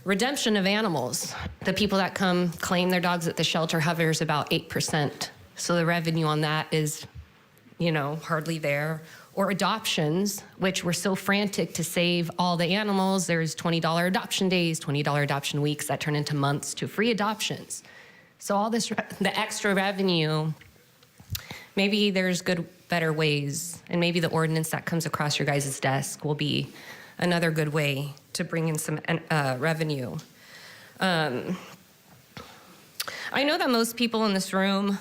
redemption of animals. The people that come claim their dogs at the shelter hovers about 8%. So the revenue on that is, hardly there. Or adoptions, which we're so frantic to save all the animals. There's $20 adoption days, $20 adoption weeks that turn into months to free adoptions. So all this, the extra revenue, maybe there's better ways, and maybe the ordinance that comes across your guys' desk will be another good way to bring in some revenue. I know that most people in this room,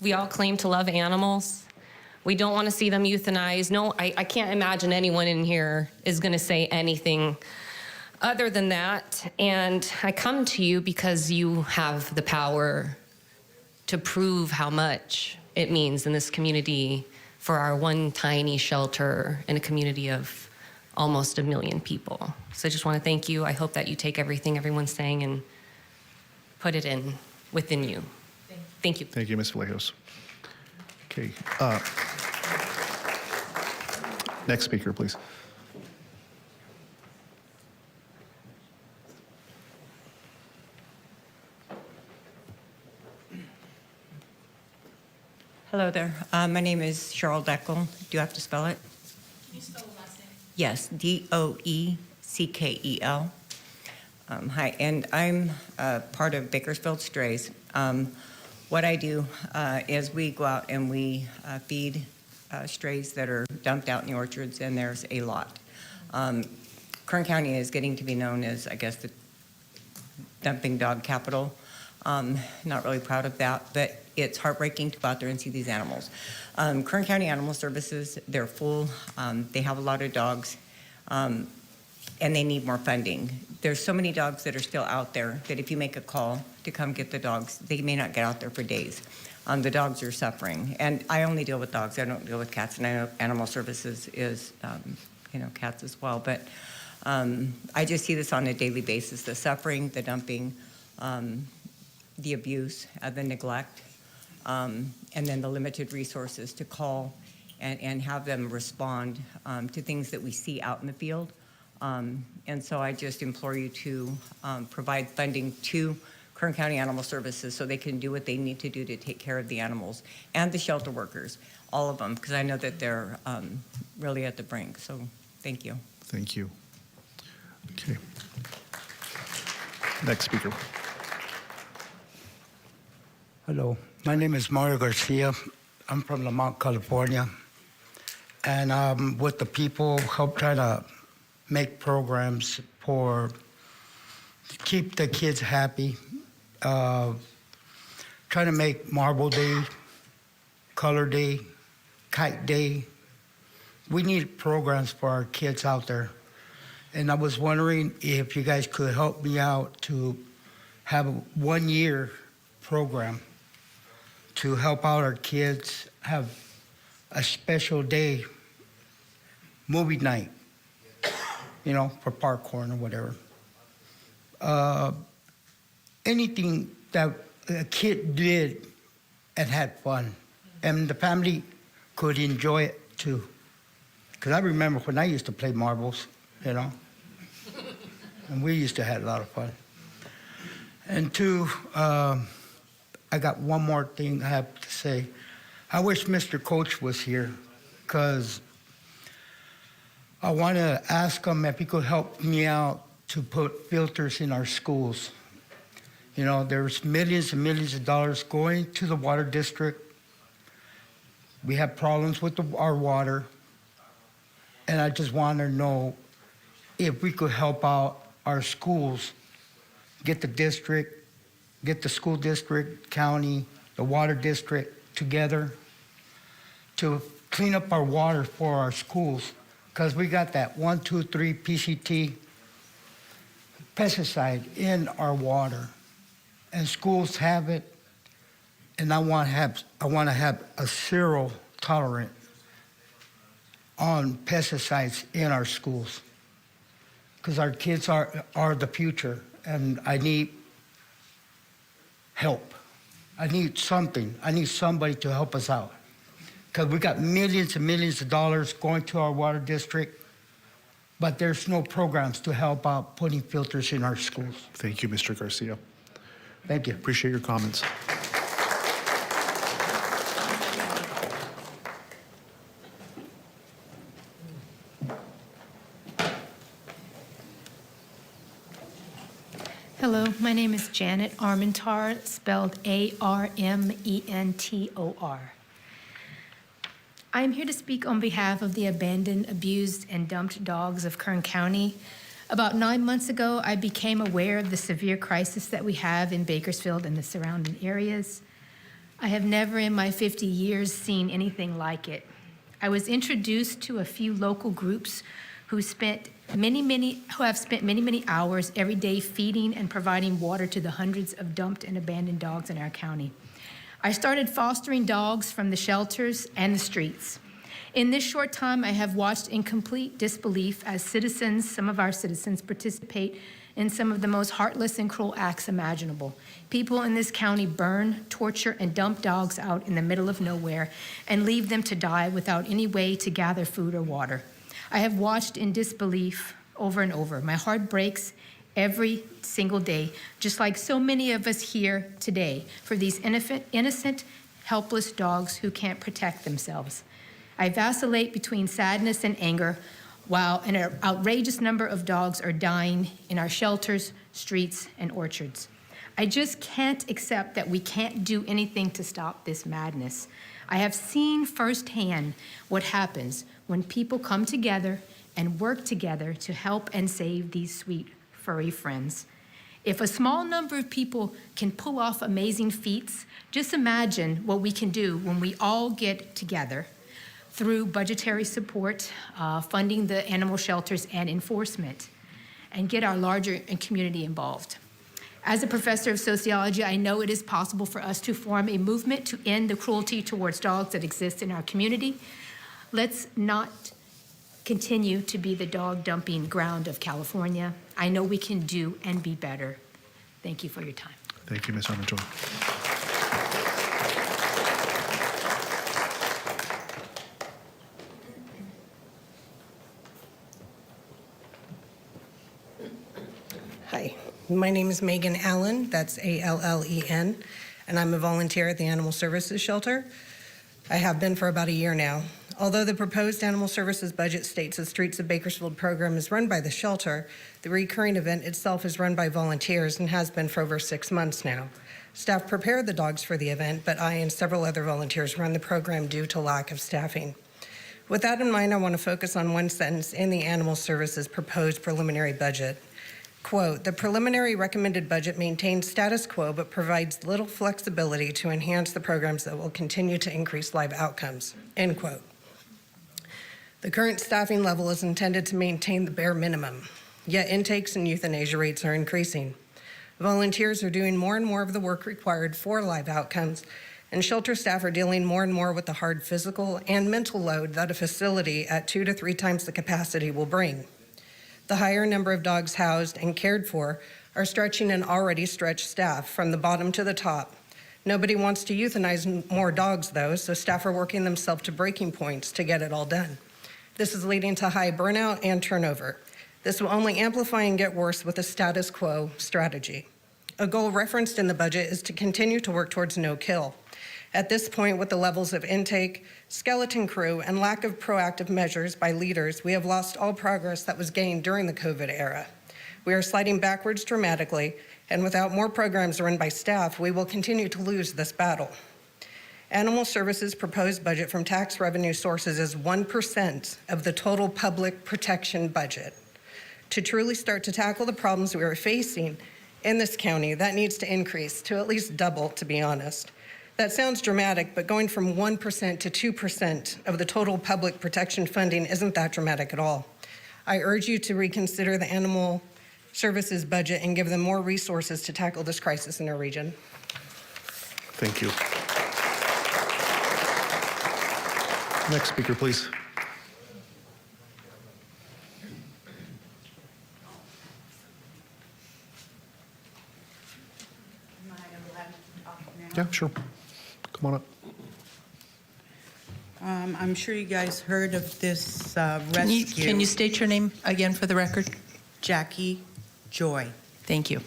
we all claim to love animals. We don't want to see them euthanized. No, I can't imagine anyone in here is going to say anything other than that. And I come to you because you have the power to prove how much it means in this community for our one tiny shelter in a community of almost 1 million people. So I just want to thank you. I hope that you take everything everyone's saying and put it within you. Thank you. Thank you, Ms. Vallejos. Okay. Next speaker, please. Hello there. My name is Cheryl Deckel. Do you have to spell it? Can you spell the last name? Yes, Doeckel. Hi, and I'm part of Bakersfield Strays. What I do is we go out and we feed strays that are dumped out in the orchards, and there's a lot. Kern County is getting to be known as, I guess, the dumping dog capital. Not really proud of that, but it's heartbreaking to go out there and see these animals. Kern County Animal Services, they're full. They have a lot of dogs, and they need more funding. There's so many dogs that are still out there that if you make a call to come get the dogs, they may not get out there for days. The dogs are suffering. And I only deal with dogs. I don't deal with cats, and I know Animal Services is, cats as well. But I just see this on a daily basis, the suffering, the dumping, the abuse, the neglect, and then the limited resources to call and have them respond to things that we see out in the field. And so I just implore you to provide funding to Kern County Animal Services so they can do what they need to do to take care of the animals and the shelter workers, all of them, because I know that they're really at the brink. So thank you. Thank you. Okay. Next speaker. Hello, my name is Mario Garcia. I'm from Lamont, California. And with the people, help try to make programs to keep the kids happy. Try to make Marble Day, Color Day, Kite Day. We need programs for our kids out there. And I was wondering if you guys could help me out to have a 1-year program to help out our kids, have a special day, movie night, for popcorn or whatever. Anything that a kid did and had fun, and the family could enjoy it too. Because I remember when I used to play marbles, and we used to have a lot of fun. And two, I got one more thing I have to say. I wish Mr. Coach was here, because I want to ask him if he could help me out to put filters in our schools. There's millions and millions of dollars going to the water district. We have problems with our water. And I just want to know if we could help out our schools, get the school district, county, the water district together to clean up our water for our schools. Because we got that 1, 2, 3 PCT pesticide in our water, and schools have it, and I want to have a zero tolerance on pesticides in our schools, because our kids are the future, and I need help. I need something. I need somebody to help us out, because we got millions and millions of dollars going to our water district, but there's no programs to help out putting filters in our schools. Thank you, Mr. Garcia. Thank you. Appreciate your comments. Hello, my name is Janet Armentar, spelled A-R-M-E-N-T-O-R. I am here to speak on behalf of the abandoned, abused, and dumped dogs of Kern County. About 9 months ago, I became aware of the severe crisis that we have in Bakersfield and the surrounding areas. I have never in my 50 years seen anything like it. I was introduced to a few local groups who have spent many hours every day feeding and providing water to the hundreds of dumped and abandoned dogs in our county. I started fostering dogs from the shelters and the streets. In this short time, I have watched in complete disbelief as some of our citizens participate in some of the most heartless and cruel acts imaginable. People in this county burn, torture, and dump dogs out in the middle of nowhere and leave them to die without any way to gather food or water. I have watched in disbelief over and over. My heart breaks every single day, just like so many of us here today, for these innocent, helpless dogs who can't protect themselves. I vacillate between sadness and anger while an outrageous number of dogs are dying in our shelters, streets, and orchards. I just can't accept that we can't do anything to stop this madness. I have seen firsthand what happens when people come together and work together to help and save these sweet, furry friends. If a small number of people can pull off amazing feats, just imagine what we can do when we all get together through budgetary support, funding the animal shelters and enforcement, and get our larger community involved. As a professor of sociology, I know it is possible for us to form a movement to end the cruelty towards dogs that exists in our community. Let's not continue to be the dog dumping ground of California. I know we can do and be better. Thank you for your time. Thank you, Ms. Armentar. Hi, my name is Megan Allen, that's A-L-L-E-N, and I'm a volunteer at the Animal Services Shelter. I have been for about a year now. Although the proposed Animal Services budget states the Streets of Bakersfield program is run by the shelter, the recurring event itself is run by volunteers and has been for over 6 months now. Staff prepare the dogs for the event, but I and several other volunteers run the program due to lack of staffing. With that in mind, I want to focus on one sentence in the Animal Services proposed preliminary budget. Quote, the preliminary recommended budget maintains status quo but provides little flexibility to enhance the programs that will continue to increase live outcomes, end quote. The current staffing level is intended to maintain the bare minimum, yet intakes and euthanasia rates are increasing. Volunteers are doing more and more of the work required for live outcomes, and shelter staff are dealing more and more with the hard physical and mental load that a facility at 2 to 3 times the capacity will bring. The higher number of dogs housed and cared for are stretching an already stretched staff from the bottom to the top. Nobody wants to euthanize more dogs, though, so staff are working themselves to breaking points to get it all done. This is leading to high burnout and turnover. This will only amplify and get worse with a status quo strategy. A goal referenced in the budget is to continue to work towards no kill. At this point, with the levels of intake, skeleton crew, and lack of proactive measures by leaders, we have lost all progress that was gained during the COVID era. We are sliding backwards dramatically, and without more programs run by staff, we will continue to lose this battle. Animal Services proposed budget from tax revenue sources is 1% of the total public protection budget. To truly start to tackle the problems we are facing in this county, that needs to increase to at least double, to be honest. That sounds dramatic, but going from 1% to 2% of the total public protection funding isn't that dramatic at all. I urge you to reconsider the Animal Services budget and give them more resources to tackle this crisis in our region. Thank you. Next speaker, please. Yeah, sure. Come on up. I'm sure you guys heard of this Can you state your name again for the record? Jackie Joy. Thank you.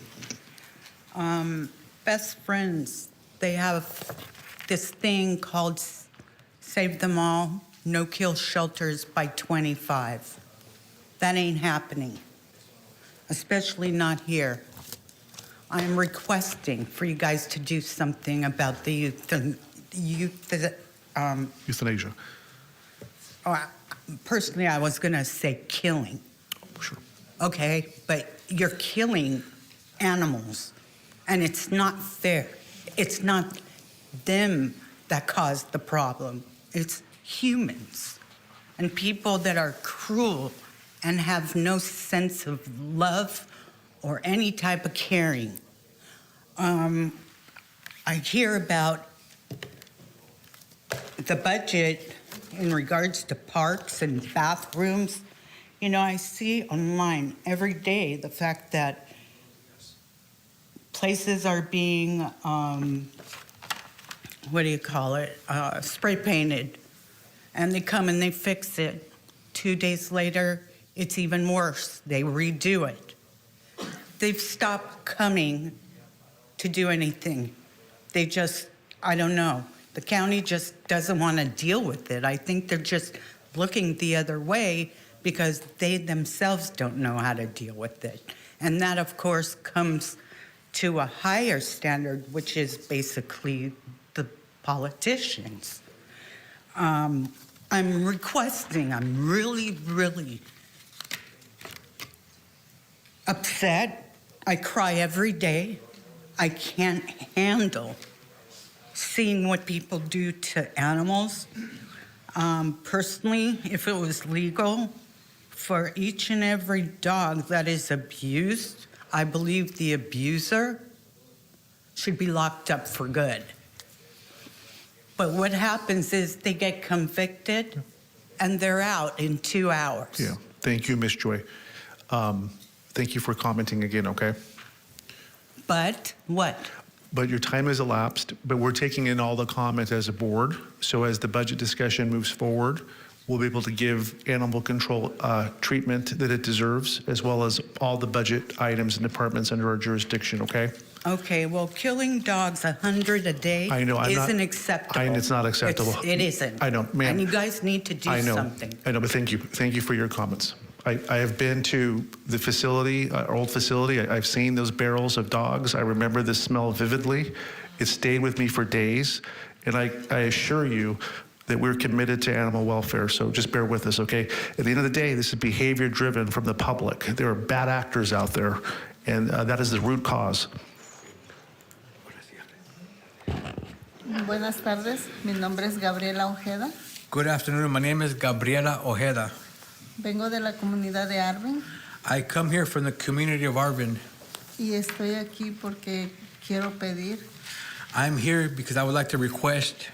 Best friends, they have this thing called Save Them All, No Kill Shelters by 25. That ain't happening, especially not here. I'm requesting for you guys to do something about the Euthanasia. Personally, I was going to say killing. Sure. Okay, but you're killing animals, and it's not fair. It's not them that caused the problem. It's humans and people that are cruel and have no sense of love or any type of caring. I hear about the budget in regards to parks and bathrooms. You know, I see online every day the fact that places are being, spray painted. And they come and they fix it. 2 days later, it's even worse. They redo it. They've stopped coming to do anything. They just, I don't know. The county just doesn't want to deal with it. I think they're just looking the other way because they themselves don't know how to deal with it. And that, of course, comes to a higher standard, which is basically the politicians. I'm requesting, I'm really, really upset. I cry every day. I can't handle seeing what people do to animals. Personally, if it was legal for each and every dog that is abused, I believe the abuser should be locked up for good. But what happens is they get convicted and they're out in 2 hours. Yeah. Thank you, Ms. Joy. Thank you for commenting again, okay? But what? But your time has elapsed, but we're taking in all the comments as a board. So as the budget discussion moves forward, we'll be able to give animal control treatment that it deserves, as well as all the budget items and departments under our jurisdiction, okay? Okay, well, killing dogs 100 a day I know, isn't acceptable. It's not acceptable. It isn't. I know, ma'am. And you guys need to do something. I know, but thank you. Thank you for your comments. I have been to the facility, our old facility. I've seen those barrels of dogs. I remember the smell vividly. It stayed with me for days. And I assure you that we're committed to animal welfare, so just bear with us, okay? At the end of the day, this is behavior driven from the public. There are bad actors out there, and that is the root cause. Buenas tardes, mi nombre es Gabriela Ojeda. Good afternoon. My name is Gabriela Ojeda. Vengo de la comunidad de Arvin I come here from the community of Arvin. y estoy aquí porque quiero pedir I'm here because I would like to request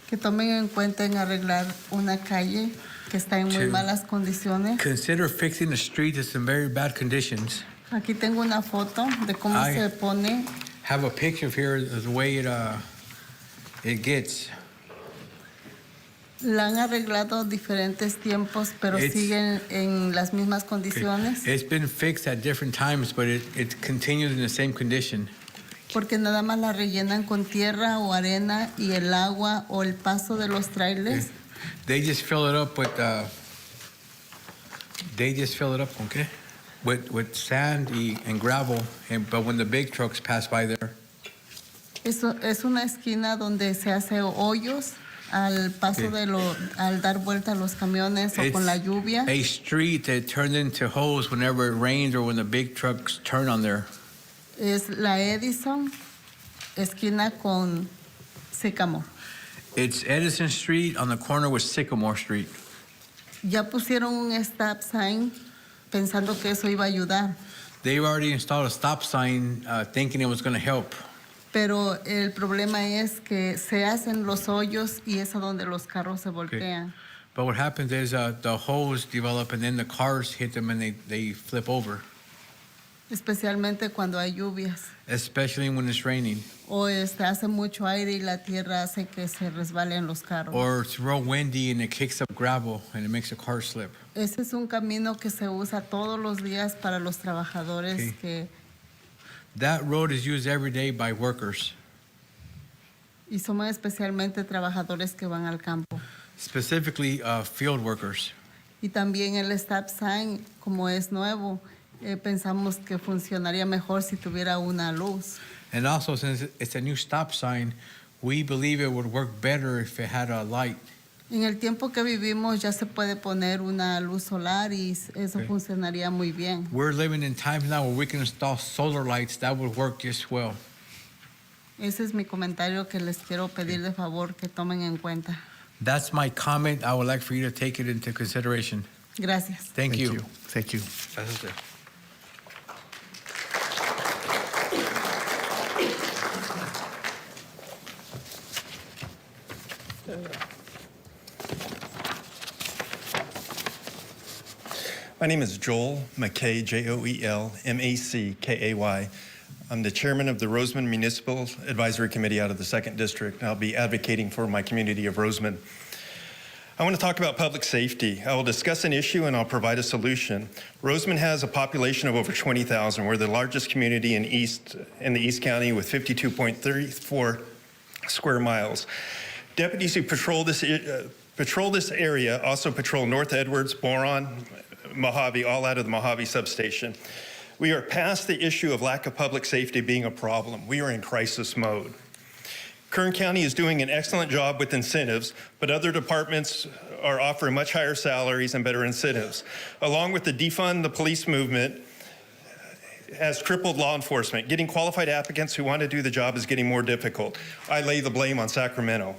que tomen en cuenta en arreglar una calle que está en muy To malas condiciones. consider fixing the street that's in very bad conditions. Aquí tengo una foto de cómo I- se pone. Have a picture of here of the way it gets. La han arreglado diferentes tiempos, pero It's- siguen en las mismas condiciones. It's been fixed at different times, but it continues in the same condition. Porque nada más la rellenan con tierra o arena y el agua o el paso de los trailers. They just fill it up with okay? With sand and gravel, but when the big trucks pass by there, Es una esquina donde se hace hoyos al paso al dar vuelta a los camiones o con la lluvia. a street that turns into holes whenever it rains or when the big trucks turn on there. Es la Edison, esquina con Sycamore. It's Edison Street on the corner with Sycamore Street. Ya pusieron un stop sign pensando que eso iba a ayudar. They already installed a stop sign thinking it was going to help. Pero el problema es que se hacen los hoyos y es a donde los carros se voltean. But what happens is the holes develop and then the cars hit them and they flip over, Especialmente cuando hay lluvias especially when it's raining. o hace mucho aire y la tierra hace que se resbalen los carros. Or it's real windy and it kicks up gravel and it makes the car slip. Ese es un camino que se usa todos los días para los trabajadores que That road is used every day by workers, y somos especialmente trabajadores que van al campo. specifically field workers. Y también el stop sign, como es nuevo, pensamos que funcionaría mejor si tuviera una luz. And also, since it's a new stop sign, we believe it would work better if it had a light. En el tiempo que vivimos ya se puede poner una luz solar y eso funcionaría muy bien. We're living in times now where we can install solar lights that would work just well. Ese es mi comentario que les quiero pedir de favor que tomen en cuenta. That's my comment. I would like for you to take it into consideration. Gracias. Thank you. Thank you. Gracias, sir. My name is Joel McKay, Joel, I'm the chairman of the Roseman Municipal Advisory Committee out of the 2nd District, and I'll be advocating for my community of Roseman. I want to talk about public safety. I will discuss an issue and I'll provide a solution. Roseman has a population of over 20,000. We're the largest community in the East County with 52.34 square miles. Deputies who patrol this area also patrol North Edwards, Boron, Mojave, all out of the Mojave substation. We are past the issue of lack of public safety being a problem. We are in crisis mode. Kern County is doing an excellent job with incentives, but other departments are offering much higher salaries and better incentives. Along with the defund the police movement has crippled law enforcement. Getting qualified applicants who want to do the job is getting more difficult. I lay the blame on Sacramento.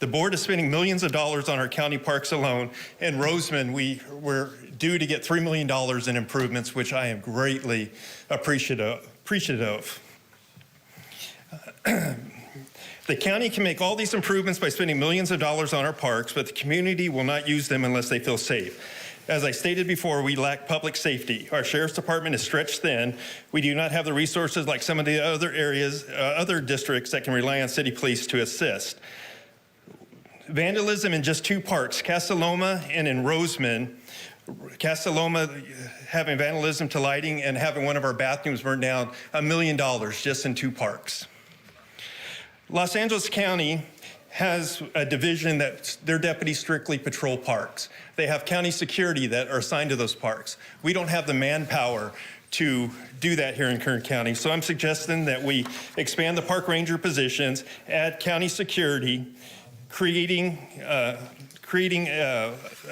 The board is spending millions of dollars on our county parks alone. In Roseman, we're due to get $3 million in improvements, which I am greatly appreciative of. The county can make all these improvements by spending millions of dollars on our parks, but the community will not use them unless they feel safe. As I stated before, we lack public safety. Our sheriff's department is stretched thin. We do not have the resources like some of the other areas, other districts that can rely on city police to assist. Vandalism in just 2 parks, Casaloma and in Roseman. Casaloma having vandalism to lighting and having one of our bathrooms burned down, $1 million just in 2 parks. Los Angeles County has a division that their deputies strictly patrol parks. They have county security that are assigned to those parks. We don't have the manpower to do that here in Kern County. So I'm suggesting that we expand the park ranger positions, add county security, creating a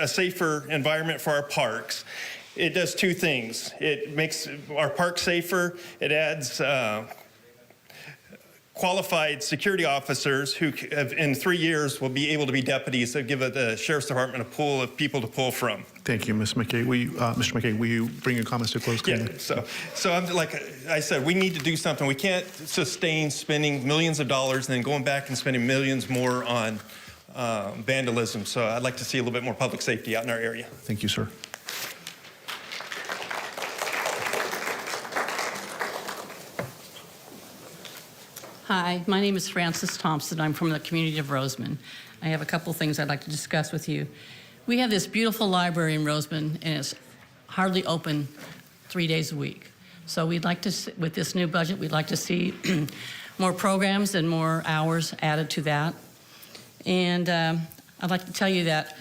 safer environment for our parks. It does 2 things. It makes our parks safer. It adds qualified security officers who have, in 3 years will be able to be deputies that give the Sheriff's Department a pool of people to pull from. Thank you, Ms. McKay. Mr. McKay, will you bring your comments to a close? Yeah, so I'm, like I said, we need to do something. We can't sustain spending millions of dollars and then going back and spending millions more on vandalism. So I'd like to see a little bit more public safety out in our area. Thank you, sir. Hi, my name is Frances Thompson. I'm from the community of Roseman. I have a couple things I'd like to discuss with you. We have this beautiful library in Roseman, and it's hardly open 3 days a week. So we'd like to, with this new budget, we'd like to see more programs and more hours added to that. And I'd like to tell you that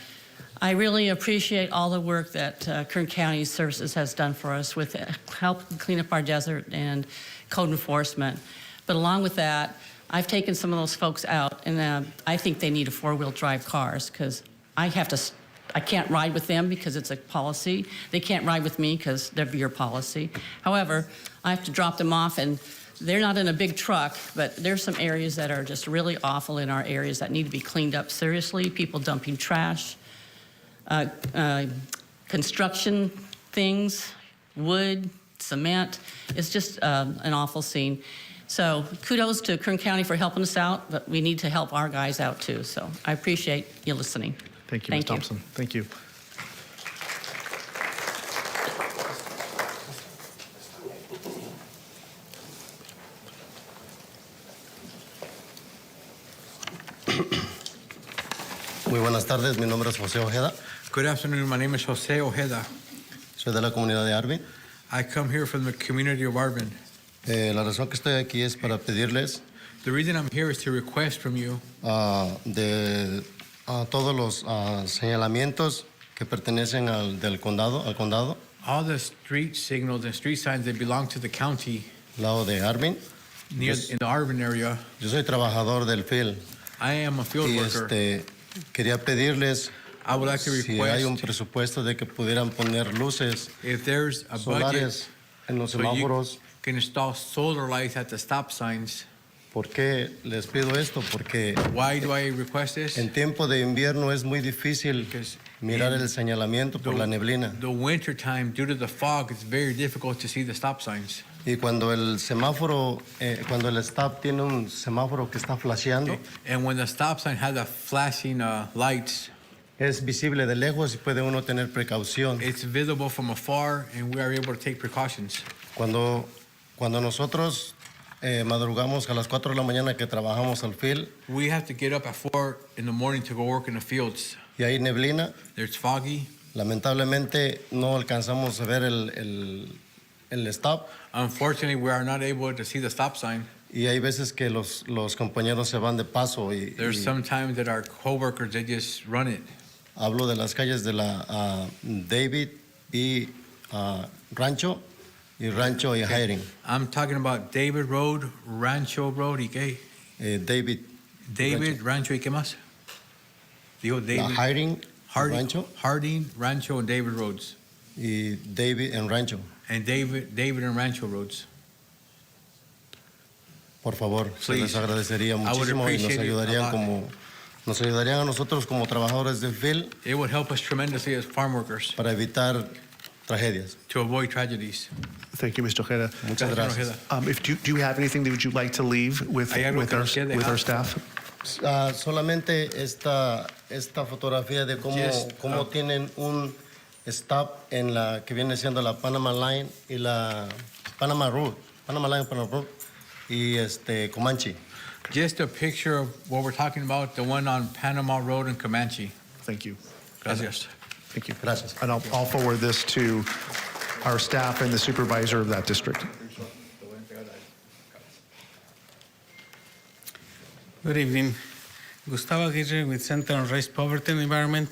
I really appreciate all the work that Kern County Services has done for us with help clean up our desert and code enforcement. But along with that, I've taken some of those folks out, and I think they need a 4-wheel drive cars because I can't ride with them because it's a policy. They can't ride with me because they're your policy. However, I have to drop them off, and they're not in a big truck, but there's some areas that are just really awful in our areas that need to be cleaned up seriously. People dumping trash, construction things, wood, cement. It's just an awful scene. So kudos to Kern County for helping us out, but we need to help our guys out too. So I appreciate you listening. Thank you, Ms. Thompson. Thank you. Muy buenas tardes, mi nombre es José Ojeda. Good afternoon. My name is Jose Ojeda. Soy de la comunidad de Arvin. I come here from the community of Arvin. La razón que estoy aquí es para pedirles The reason I'm here is to request from you de todos los señalamientos que pertenecen al condado, all the street signals and street signs that belong to the county lado de Arvin. near in the Arvin area. Yo soy trabajador del field I am a field y worker. quería pedirles I would like to si hay un request presupuesto de que pudieran poner luces if there's a solares budget en los so you semáforos. can install solar lights at the stop signs. ¿Por qué les pido esto? Porque Why do I request this? en tiempo de invierno es muy difícil mirar el señalamiento por la neblina. The winter time, due to the fog, it's very difficult to see the stop signs. Y cuando el semáforo, cuando el stop tiene un semáforo que está flasheando, And when the stop sign has a flashing lights, es visible de lejos y puede uno tener precaución. it's visible from afar, and we are able to take precautions. Cuando nosotros madrugamos a las 4 de la mañana que trabajamos al field We have to get up at 4 in the morning to go work in the fields. y hay neblina, There's foggy. lamentablemente no alcanzamos a ver el stop Unfortunately, we are not able to see the stop sign. y hay veces que los compañeros se van de paso There's some times that our coworkers, they just run it. hablo de las calles de la David y Rancho y Hiring. I'm talking about David Road, Rancho Road, ¿y qué? David, Rancho, ¿y qué más? Dijo David. Hiring, Harding, Rancho, and David Roads. y David en Rancho. And David and Rancho Roads. Por favor, se Please. les agradecería I would muchísimo y appreciate it a lot. nos ayudarían a nosotros como trabajadores del field It would help us tremendously as farm workers para evitar tragedias. to avoid tragedies. Thank you, Mr. Ojeda. Muchas gracias. Do you have anything that would you like to leave with ¿Hay algo que nos quiere our dejar? staff? Solamente esta fotografía de cómo tienen un stop en la que viene siendo la Panama Line y la Panama Road, Panama Line, Panama Road y Comanche. Just a picture of what we're talking about, the one on Panama Road and Comanche. Thank you. Gracias. Thank you. Gracias. And I'll forward this to our staff and the supervisor of that district. Good evening. Gustavo Aguirre with Center on Race, Poverty and Environment.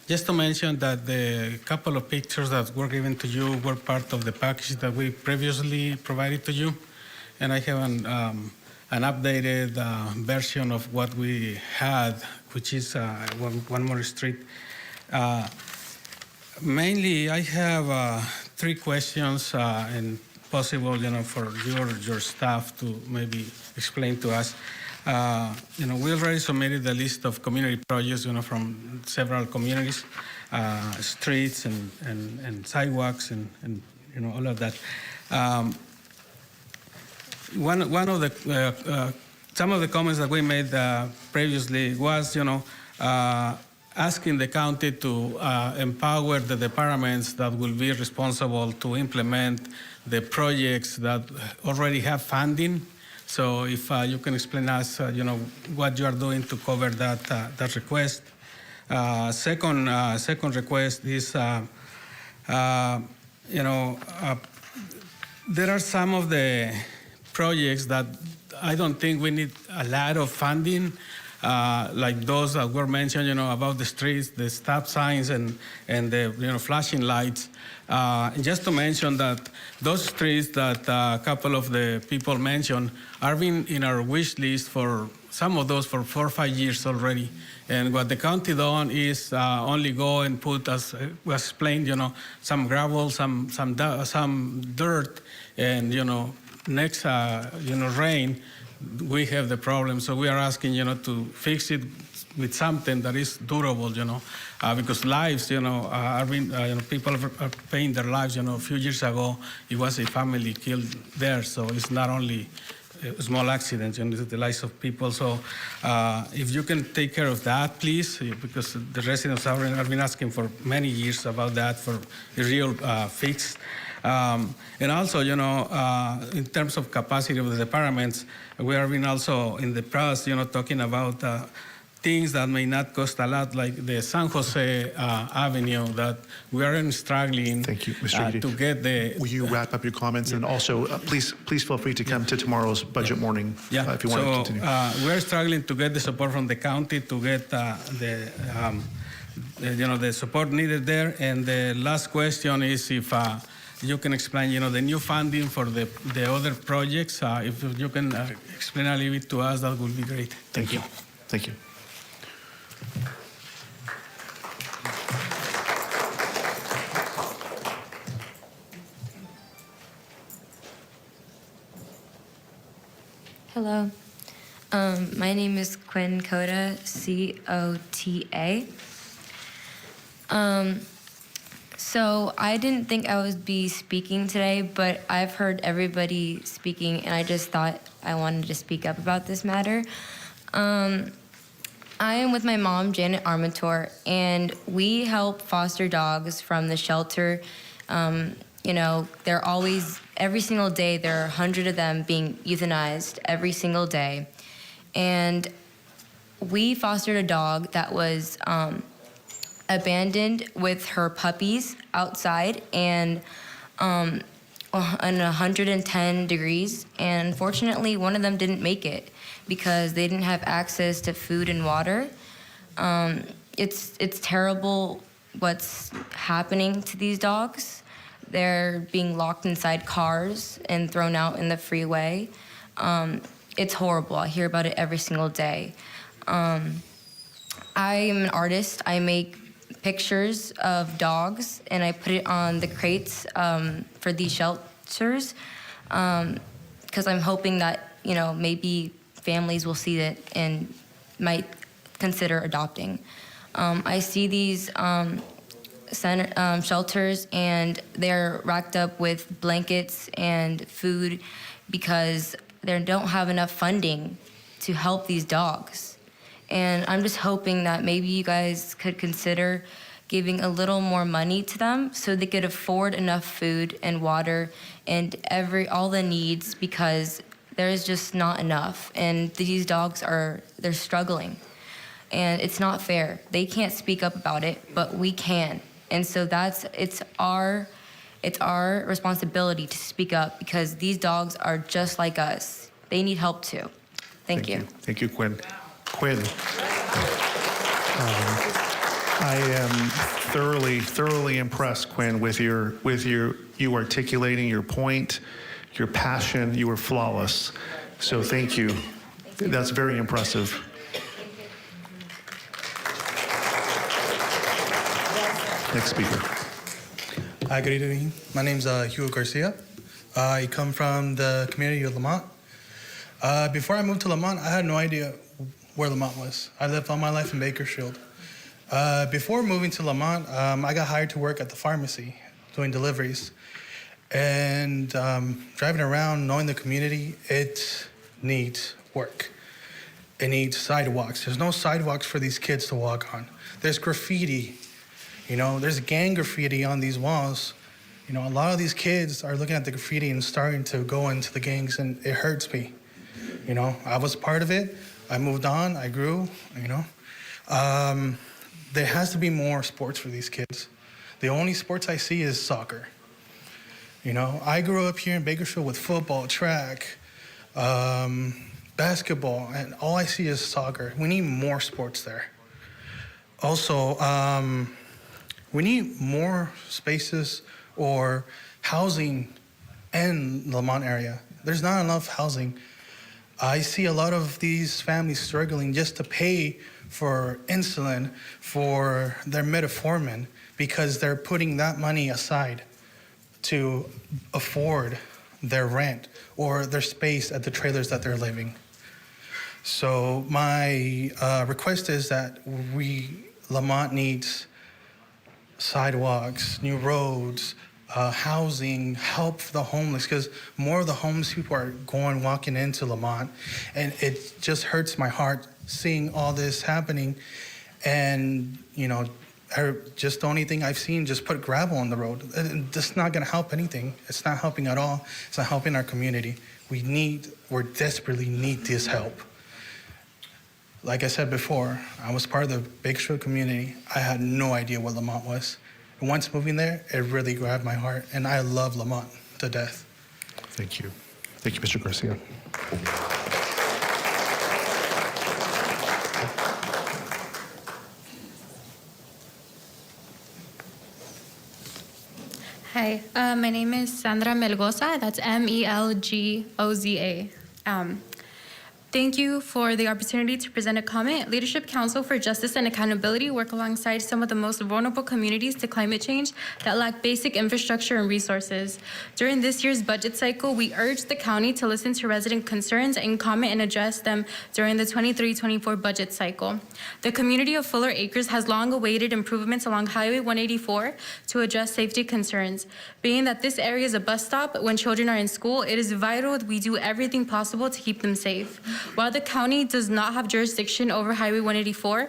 Just to mention that the couple of pictures that were given to you were part of the package that we previously provided to you. And I have an updated version of what we had, which is one more street. Mainly, I have 3 questions and possible, for your staff to maybe explain to us. We already submitted the list of community projects, from several communities, streets and sidewalks and all of that. One of the some of the comments that we made previously was, asking the county to empower the departments that will be responsible to implement the projects that already have funding. So if you can explain us, what you are doing to cover that request. Second request is, there are some of the projects that I don't think we need a lot of funding, like those that were mentioned, about the streets, the stop signs, and the flashing lights. Just to mention that those streets that a couple of the people mentioned are been in our wish list for some of those for 4 or 5 years already. And what the county done is only go and put, as was explained, some gravel, some dirt, and next rain, we have the problem. So we are asking, to fix it with something that is durable, because lives, are being, people are paying their lives. A few years ago, it was a family killed there, so it's not only small accidents, it's the lives of people. So if you can take care of that, please, because the residents have been asking for many years about that for a real fix. And also, in terms of capacity of the departments, we have been also in the past, talking about things that may not cost a lot, like the San Jose Avenue, that we are struggling. Thank you, Mr. Eady. To get the. Will you wrap up your comments? And also, please feel free to come to tomorrow's budget morning if you want to continue. We are struggling to get the support from the county to get the support needed there. And the last question is if you can explain, the new funding for the other projects. If you can explain a little bit to us, that would be great. Thank you. Thank you. Hello. My name is Quinn Cota, C-O-T-A. So I didn't think I would be speaking today, but I've heard everybody speaking, and I just thought I wanted to speak up about this matter. I am with my mom, Janet Armator, and we help foster dogs from the shelter. They're always, every single day, there are 100 of them being euthanized every single day. And we fostered a dog that was abandoned with her puppies outside and on 110 degrees. And unfortunately, one of them didn't make it because they didn't have access to food and water. It's terrible what's happening to these dogs. They're being locked inside cars and thrown out in the freeway. It's horrible. I hear about it every single day. I am an artist. I make pictures of dogs and I put it on the crates for these shelters because I'm hoping that, maybe families will see it and might consider adopting. I see these shelters and they're racked up with blankets and food because they don't have enough funding to help these dogs. And I'm just hoping that maybe you guys could consider giving a little more money to them so they could afford enough food and water and all the needs, because there's just not enough. And these dogs they're struggling. And it's not fair. They can't speak up about it, but we can. And so it's our responsibility to speak up because these dogs are just like us. They need help too. Thank you. Thank you, Quinn. Quinn, I am thoroughly impressed, Quinn, with you articulating your point, your passion. You were flawless. So thank you. That's very impressive. Next speaker. Hi, good evening. My name's Hugo Garcia. I come from the community of Lamont. Before I moved to Lamont, I had no idea where Lamont was. I lived all my life in Bakersfield. Before moving to Lamont, I got hired to work at the pharmacy doing deliveries. And driving around, knowing the community, it needs work. It needs sidewalks. There's no sidewalks for these kids to walk on. There's graffiti. There's gang graffiti on these walls. A lot of these kids are looking at the graffiti and starting to go into the gangs, and it hurts me. I was part of it. I moved on. I grew. There has to be more sports for these kids. The only sports I see is soccer. I grew up here in Bakersfield with football, track, basketball, and all I see is soccer. We need more sports there. Also, we need more spaces or housing in the Lamont area. There's not enough housing. I see a lot of these families struggling just to pay for insulin for their metformin because they're putting that money aside to afford their rent or their space at the trailers that they're living. So my request is that Lamont needs sidewalks, new roads, housing, help for the homeless, because more of the homeless people are walking into Lamont, and it just hurts my heart seeing all this happening. And, you know, just the only thing I've seen, just put gravel on the road. That's not gonna help anything. It's not helping at all. It's not helping our community. We desperately need this help. Like I said before, I was part of the Bakersfield community. I had no idea what Lamont was. And once moving there, it really grabbed my heart, and I love Lamont to death. Thank you. Thank you, Mr. Garcia. Hi, my name is Sandra Melgoza. That's Melgoza. Thank you for the opportunity to present a comment. Leadership Council for Justice and Accountability work alongside some of the most vulnerable communities to climate change that lack basic infrastructure and resources. During this year's budget cycle, we urged the county to listen to resident concerns and comment and address them during the 23-24 budget cycle. The community of Fuller Acres has long awaited improvements along Highway 184 to address safety concerns. Being that this area is a bus stop when children are in school, it is vital that we do everything possible to keep them safe. While the county does not have jurisdiction over Highway 184,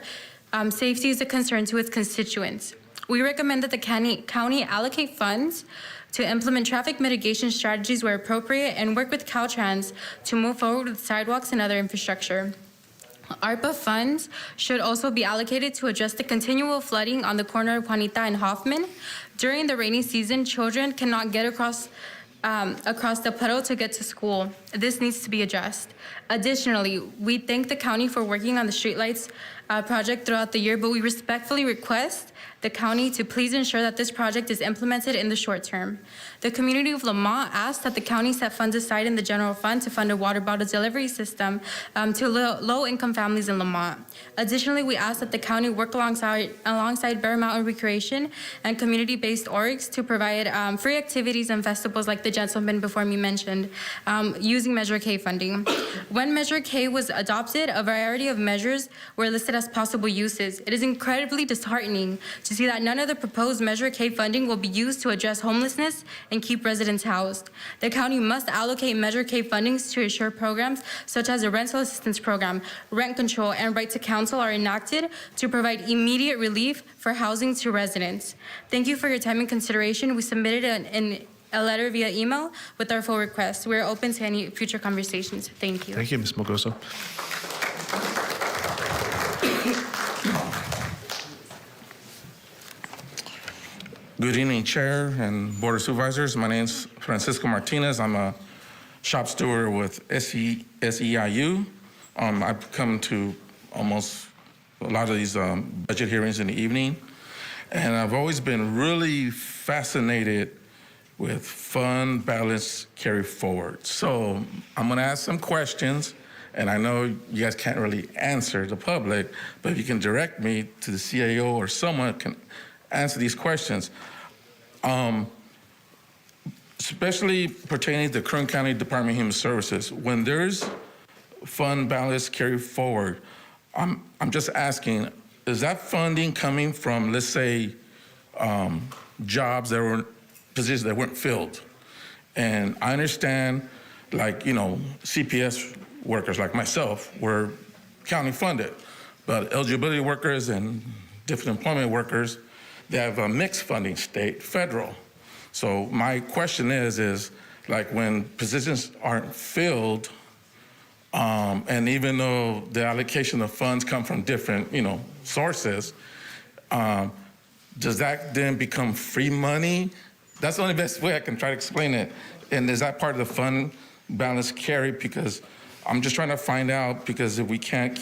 safety is a concern to its constituents. We recommend that the county allocate funds to implement traffic mitigation strategies where appropriate and work with Caltrans to move forward with sidewalks and other infrastructure. ARPA funds should also be allocated to address the continual flooding on the corner of Juanita and Hoffman. During the rainy season, children cannot get across the puddle to get to school. This needs to be addressed. Additionally, we thank the county for working on the streetlights project throughout the year, but we respectfully request the county to please ensure that this project is implemented in the short term. The community of Lamont asks that the county set funds aside in the general fund to fund a water bottle delivery system to low-income families in Lamont. Additionally, we ask that the county work alongside Bear Mountain Recreation and community-based orgs to provide free activities and festivals like the gentleman before me mentioned, using Measure K funding. When Measure K was adopted, a variety of measures were listed as possible uses. It is incredibly disheartening to see that none of the proposed Measure K funding will be used to address homelessness and keep residents housed. The county must allocate Measure K fundings to ensure programs such as a rental assistance program, rent control, and right to counsel are enacted to provide immediate relief for housing to residents. Thank you for your time and consideration. We submitted a letter via email with our full request. We're open to any future conversations. Thank you. Thank you, Ms. Melgoza. Good evening, Chair and Board of Supervisors. My name is Francisco Martinez. I'm a shop steward with SEIU. I've come to almost a lot of these budget hearings in the evening, and I've always been really fascinated with fund balance carry forward. So I'm gonna ask some questions, and I know you guys can't really answer the public, but if you can direct me to the CAO or someone can answer these questions. Especially pertaining to Kern County Department of Human Services, when there's fund balance carry forward, I'm just asking, is that funding coming from, let's say, jobs that were, positions that weren't filled? And I understand, like, you know, CPS workers like myself were county funded, but eligibility workers and different employment workers, they have a mixed funding, state, federal. So my question is like when positions aren't filled, and even though the allocation of funds come from different, you know, sources, does that then become free money? That's the only best way I can try to explain it. And is that part of the fund balance carry? Because I'm just trying to find out, because if we can't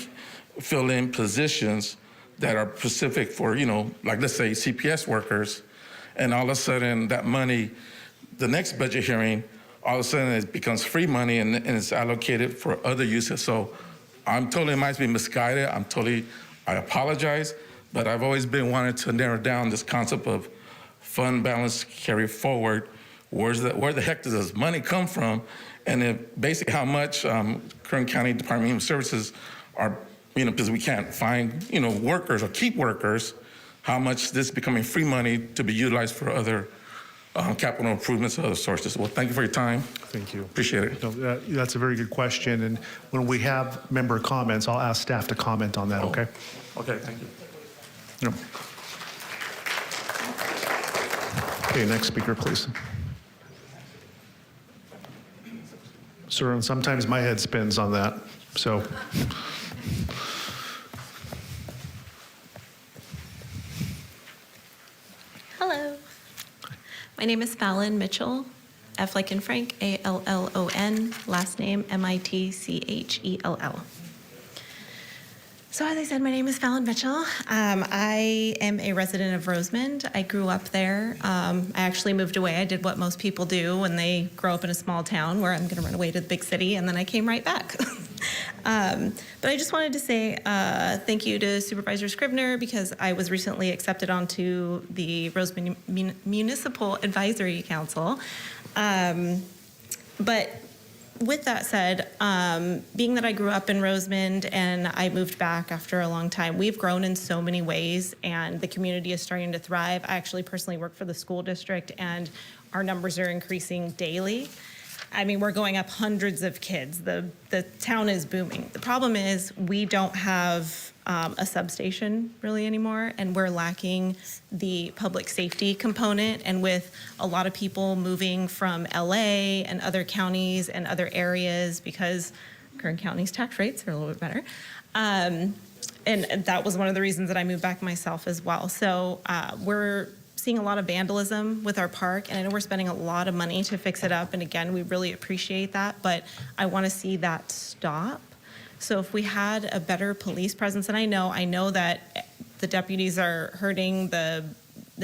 fill in positions that are specific for, you know, like let's say CPS workers, and all of a sudden that money, the next budget hearing, all of a sudden it becomes free money and it's allocated for other uses. So I'm totally, it might be misguided. I apologize, but I've always been wanting to narrow down this concept of fund balance carry forward. Where the heck does this money come from? and if basically how much Kern County Department of Human Services are, because we can't find, workers or keep workers, how much this is becoming free money to be utilized for other capital improvements and other sources. Well, thank you for your time. Thank you. Appreciate it. No, that's a very good question. And when we have member comments, I'll ask staff to comment on that, okay? Okay, thank you. Yep. Okay, next speaker, please. Sir, and sometimes my head spins on that, so. Hello. My name is Fallon Mitchell, F like in Frank, A-L-L-O-N, last name M-I-T-C-H-E-L-L. So as I said, my name is Fallon Mitchell. I am a resident of Rosemond. I grew up there. I actually moved away. I did what most people do when they grow up in a small town, where I'm going to run away to the big city, and then I came right back. But I just wanted to say thank you to Supervisor Scribner, because I was recently accepted onto the Rosemond Municipal Advisory Council. But with that said, being that I grew up in Rosemond and I moved back after a long time, we've grown in so many ways, and the community is starting to thrive. I actually personally work for the school district, and our numbers are increasing daily. I mean, we're going up hundreds of kids. The town is booming. The problem is we don't have a substation really anymore, and we're lacking the public safety component. And with a lot of people moving from LA and other counties and other areas, because Kern County's tax rates are a little bit better. And that was one of the reasons that I moved back myself as well. So we're seeing a lot of vandalism with our park, and I know we're spending a lot of money to fix it up, and again, we really appreciate that, but I want to see that stop. So if we had a better police presence, and I know that the deputies are hurting, the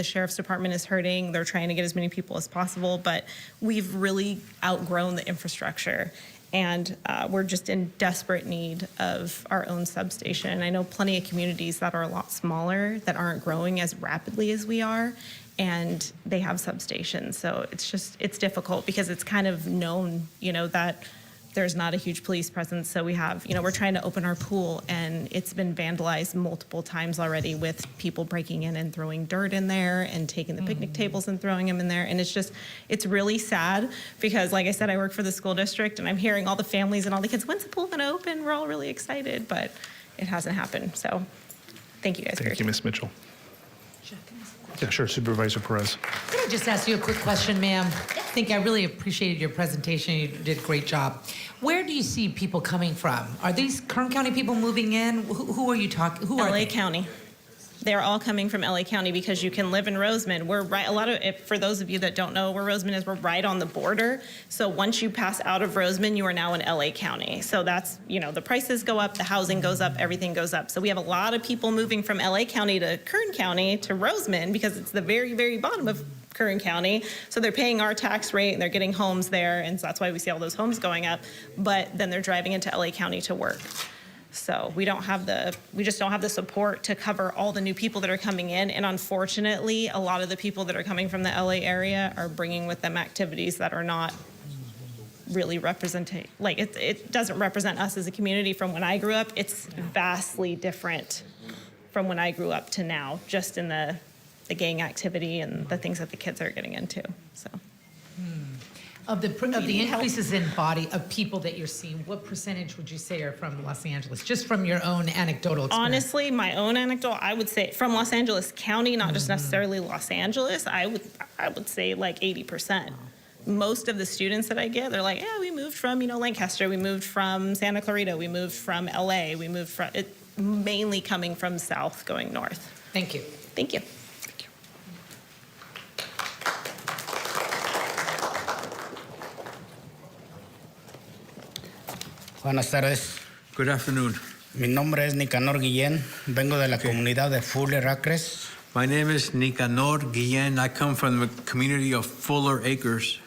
sheriff's department is hurting, they're trying to get as many people as possible, but we've really outgrown the infrastructure, and we're just in desperate need of our own substation. And I know plenty of communities that are a lot smaller, that aren't growing as rapidly as we are, and they have substations. So it's difficult, because it's kind of known, that there's not a huge police presence. So we have, we're trying to open our pool, and it's been vandalized multiple times already, with people breaking in and throwing dirt in there and taking the picnic tables and throwing them in there. And it's really sad, because like I said, I work for the school district, and I'm hearing all the families and all the kids, when's the pool gonna open? We're all really excited, but it hasn't happened. So thank you guys. Thank you, Ms. Mitchell. Yeah, sure, Supervisor Perez. Can I just ask you a quick question, ma'am? I really appreciated your presentation. You did a great job. Where do you see people coming from? Are these Kern County people moving in? Who are you talking? Who are LA they? County. They're all coming from LA County, because you can live in Rosemond. We're right, for those of you that don't know where Rosemond is, we're right on the border. So once you pass out of Rosemond, you are now in LA County. So that's, the prices go up, the housing goes up, everything goes up. So we have a lot of people moving from LA County to Kern County to Rosemond, because it's the very, very bottom of Kern County. So they're paying our tax rate, and they're getting homes there, and so that's why we see all those homes going up. But then they're driving into LA County to work. So we just don't have the support to cover all the new people that are coming in. And unfortunately, a lot of the people that are coming from the LA area are bringing with them activities that are not really representing, it doesn't represent us as a community from when I grew up. It's vastly different from when I grew up to now, just in the gang activity and the things that the kids are getting into, so. Of the increases in body of people that you're seeing, what percentage would you say are from Los Angeles? Just from your own anecdotal experience. Honestly, my own anecdote, I would say from Los Angeles County, not just necessarily Los Angeles, I would say like 80%. Most of the students that I get, they're like, yeah, we moved from, Lancaster, we moved from Santa Clarita, we moved from LA, we moved from, it mainly coming from south going north. Thank you. Thank you. Buenas tardes. Good afternoon. Mi nombre es Nicanor Guillén. Vengo de la comunidad de Fuller Acres. My name is Nicanor Guillén. I come from the community of Fuller Acres.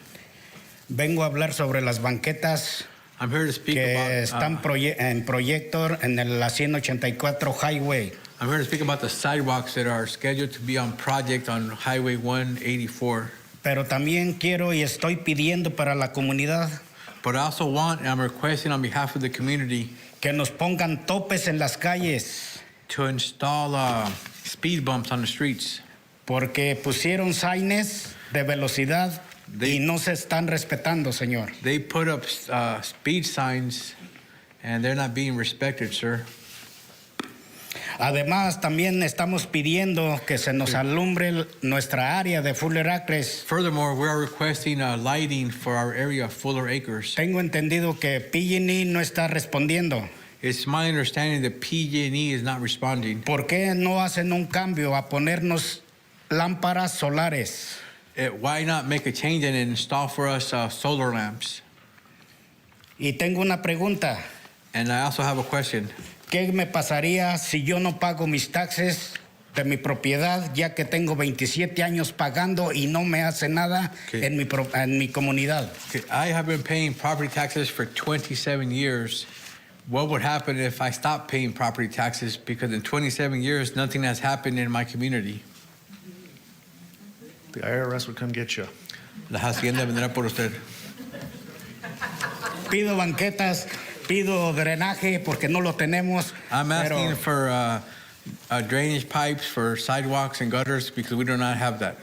Vengo a hablar sobre las banquetas I'm here to speak que about, están en proyecto en la 184 Highway. I'm here to speak about the sidewalks that are scheduled to be on project on Highway 184. Pero también quiero y estoy pidiendo para la comunidad But I also want, and I'm requesting on behalf of the community, que nos pongan topes en las calles. To install speed bumps on the streets. Porque pusieron signes de velocidad y no se están respetando, señor. They put up speed signs and they're not being respected, sir. Además, también estamos pidiendo que se nos alumbre nuestra área de Fuller Acres. Furthermore, we are requesting lighting for our area of Fuller Acres. Tengo entendido que PG&E no está respondiendo. It's my understanding that PG&E is not responding. ¿Por qué no hacen un cambio a ponernos lámparas solares? Why not make a change and install for us solar lamps? Y tengo una pregunta. And I also have a question. ¿Qué me pasaría si yo no pago mis taxes de mi propiedad, ya que tengo 27 años pagando y no me hace nada en mi comunidad? I have been paying property taxes for 27 years. What would happen if I stopped paying property taxes? Because in 27 years, nothing has happened in my community. The IRS would come get you. La hacienda vendrá por usted. Pido banquetas, pido drenaje porque no lo tenemos. I'm asking for drainage pipes for sidewalks and gutters because we do not have that.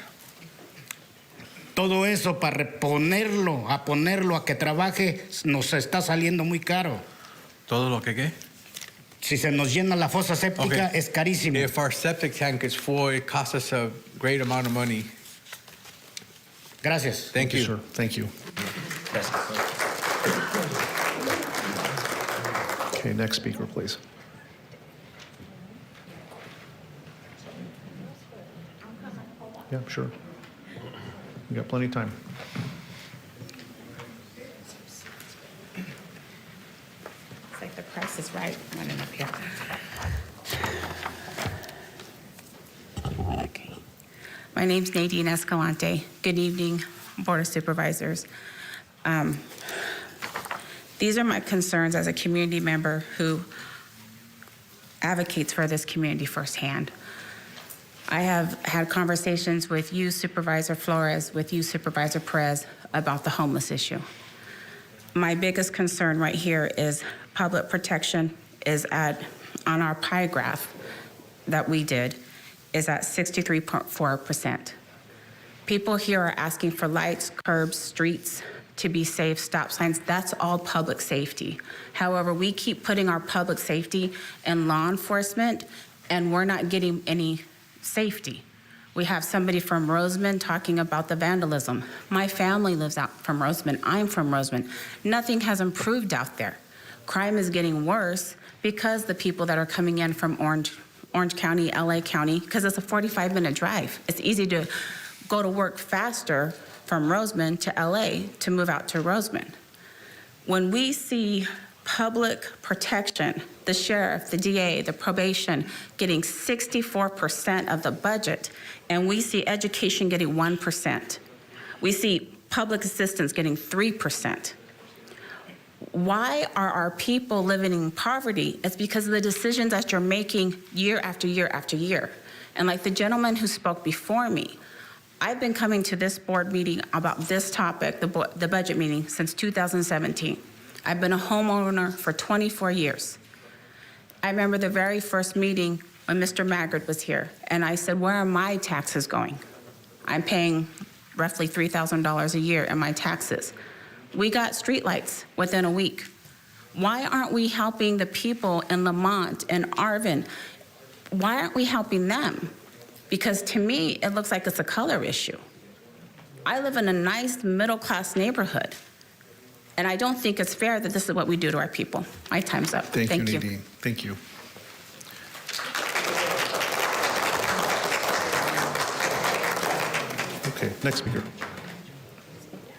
Todo eso para ponerlo a que trabaje nos está saliendo muy caro. ¿Todo lo que qué? Si se nos llena la fosa séptica, es carísimo. If our septic tank is full, it costs us a great amount of money. Gracias. Thank you. Sir. Thank you. Okay, next speaker, please. Yeah, sure. We got plenty of time. It's like the price is right running up here. Okay. My name's Nadine Escalante. Good evening, Board of Supervisors. These are my concerns as a community member who advocates for this community firsthand. I have had conversations with you, Supervisor Flores, with you, Supervisor Perez, about the homeless issue. My biggest concern right here is public protection is on our pie graph that we did, is at 63.4%. People here are asking for lights, curbs, streets to be safe, stop signs. That's all public safety. However, we keep putting our public safety in law enforcement, and we're not getting any safety. We have somebody from Roseman talking about the vandalism. My family lives out from Roseman. I'm from Roseman. Nothing has improved out there. Crime is getting worse because the people that are coming in from Orange County, LA County, because it's a 45-minute drive. It's easy to go to work faster from Roseman to LA to move out to Roseman. When we see public protection, the sheriff, the DA, the probation getting 64% of the budget, and we see education getting 1%. We see public assistance getting 3%. Why are our people living in poverty? It's because of the decisions that you're making year after year after year. And like the gentleman who spoke before me, I've been coming to this board meeting about this topic, the budget meeting, since 2017. I've been a homeowner for 24 years. I remember the very first meeting when Mr. Maggard was here, and I said, where are my taxes going? I'm paying roughly $3,000 a year in my taxes. We got streetlights within a week. Why aren't we helping the people in Lamont and Arvin? Why aren't we helping them? Because to me, it looks like it's a color issue. I live in a nice middle-class neighborhood, and I don't think it's fair that this is what we do to our people. My time's up. Thank you, Nadine. Thank you. Okay, next speaker.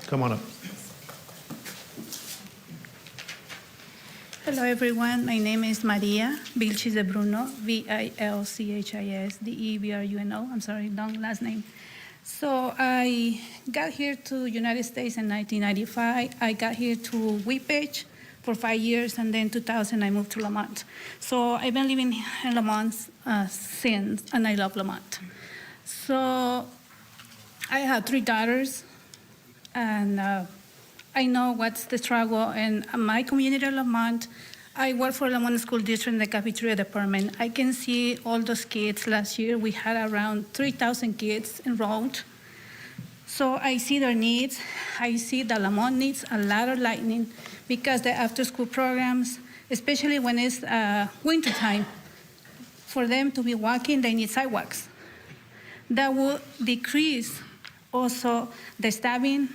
Come on up. Hello, everyone. My name is Maria Vilchis de Bruno, Vilchis Debruno. I'm sorry, long last name. So I got here to United States in 1995. I got here to Whitpage for 5 years, and then 2000 I moved to Lamont. So I've been living in Lamont since, and I love Lamont. So I have 3 daughters, and I know what's the struggle. And my community of Lamont, I work for Lamont School District in the cafeteria department. I can see all those kids. Last year, we had around 3,000 kids enrolled. So I see their needs. I see that Lamont needs a lot of lighting because the after-school programs, especially when it's wintertime, for them to be walking, they need sidewalks. That will decrease also the stabbing,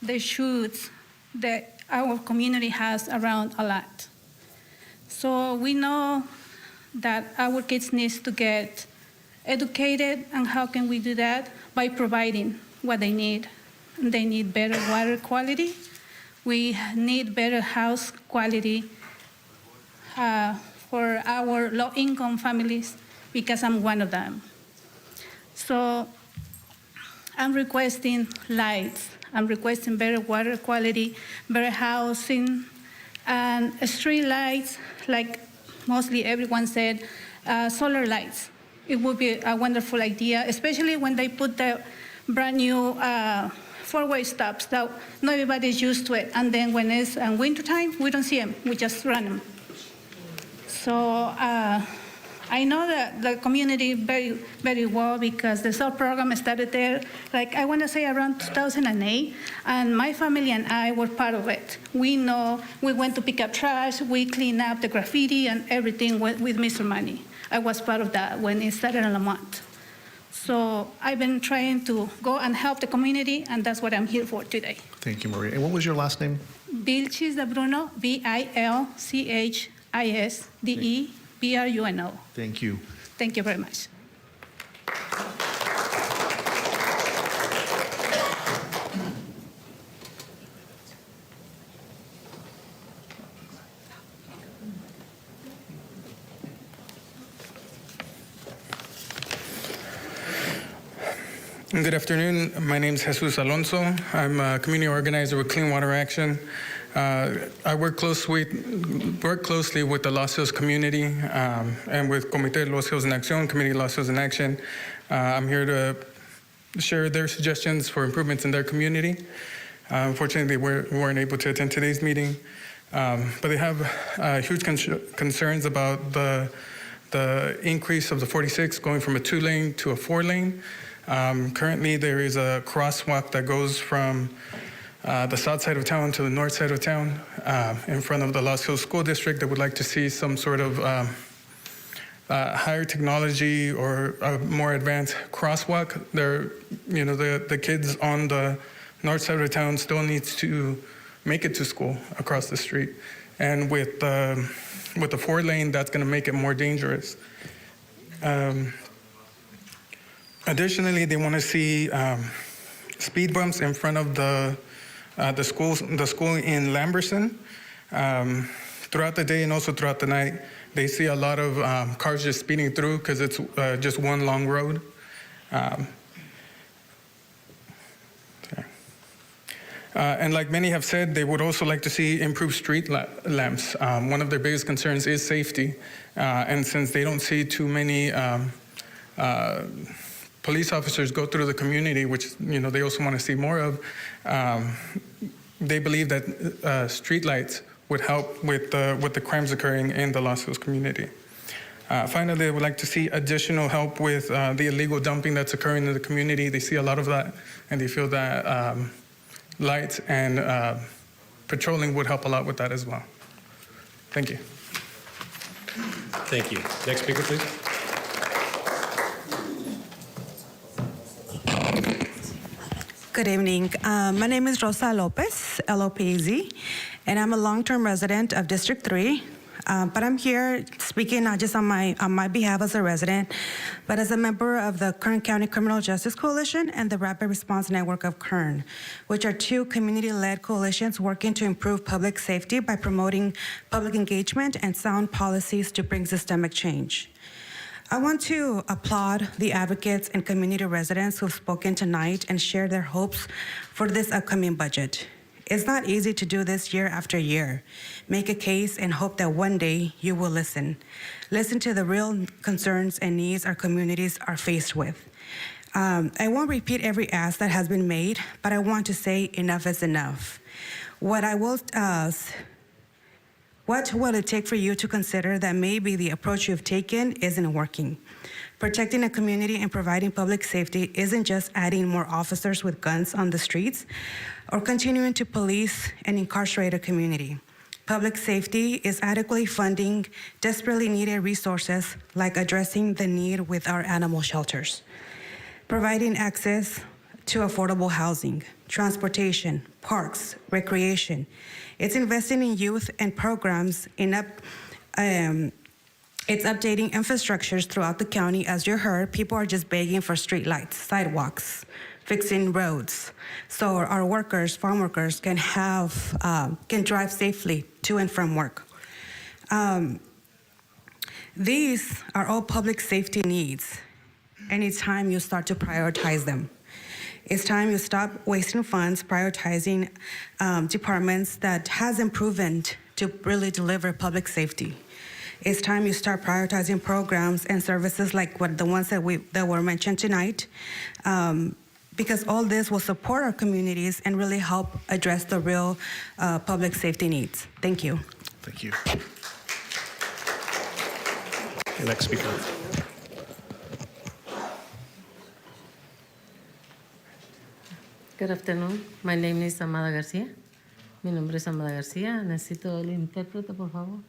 the shoots that our community has around a lot. So we know that our kids need to get educated, and how can we do that? By providing what they need. They need better water quality. We need better house quality for our low-income families, because I'm one of them. So I'm requesting lights. I'm requesting better water quality, better housing, and street lights, like mostly everyone said, solar lights. It would be a wonderful idea, especially when they put the brand new four-way stops that not everybody's used to it. And then when it's wintertime, we don't see them, we just run them. So I know that the community very, very well, because the SEL program started there, like I want to say around 2008, and my family and I were part of it. We know, we went to pick up trash, we cleaned up the graffiti and everything with Mr. Money. I was part of that when it started in Lamont. So I've been trying to go and help the community, and that's what I'm here for today. Thank you, Maria. And what was your last name? Vilchis de Bruno, Vilchisdebruno. Thank you. Thank you very much. Good afternoon. My name is Jesus Alonso. I'm a community organizer with Clean Water Action. I work closely with the Los Hills community and with Comité de Los Hills en Acción, Committee of Los Hills in Action. I'm here to share their suggestions for improvements in their community. Unfortunately, we weren't able to attend today's meeting, but they have huge concerns about the increase of the 46 going from a 2-lane to a 4-lane. Currently, there is a crosswalk that goes from the south side of town to the north side of town in front of the Los Hills School District. That would like to see some sort of higher technology or a more advanced crosswalk. The kids on the north side of town still needs to make it to school across the street. And with the 4-lane, that's going to make it more dangerous. Additionally, they want to see speed bumps in front of the school in Lamberson. Throughout the day and also throughout the night, they see a lot of cars just speeding through because it's just one long road. And like many have said, they would also like to see improved street lamps. One of their biggest concerns is safety. And since they don't see too many police officers go through the community, which they also want to see more of, they believe that streetlights would help with the crimes occurring in the Los Hills community. Finally, they would like to see additional help with the illegal dumping that's occurring in the community. They see a lot of that, and they feel that lights and patrolling would help a lot with that as well. Thank you. Thank you. Next speaker, please. Good evening. My name is Rosa Lopez, L-O-P-E-Z, and I'm a long-term resident of District 3. But I'm here speaking not just on my behalf as a resident, but as a member of the Kern County Criminal Justice Coalition and the Rapid Response Network of Kern, which are 2 community-led coalitions working to improve public safety by promoting public engagement and sound policies to bring systemic change. I want to applaud the advocates and community residents who've spoken tonight and share their hopes for this upcoming budget. It's not easy to do this year after year. Make a case and hope that one day you will listen. Listen to the real concerns and needs our communities are faced with. I won't repeat every ask that has been made, but I want to say enough is enough. What will it take for you to consider that maybe the approach you've taken isn't working? Protecting a community and providing public safety isn't just adding more officers with guns on the streets or continuing to police and incarcerate a community. Public safety is adequately funding desperately needed resources like addressing the need with our animal shelters, providing access to affordable housing, transportation, parks, recreation. It's investing in youth and programs it's updating infrastructures throughout the county. As you heard, people are just begging for street lights, sidewalks, fixing roads, so our workers, farm workers, can drive safely to and from work. These are all public safety needs, and it's time you start to prioritize them. It's time you stop wasting funds prioritizing departments that hasn't proven to really deliver public safety. It's time you start prioritizing programs and services like the ones that were mentioned tonight, because all this will support our communities and really help address the real public safety needs. Thank you. Thank you. Okay, next speaker. Good afternoon. My name is Amada Garcia. Mi nombre es Amada Garcia. Necesito el intérprete, por favor.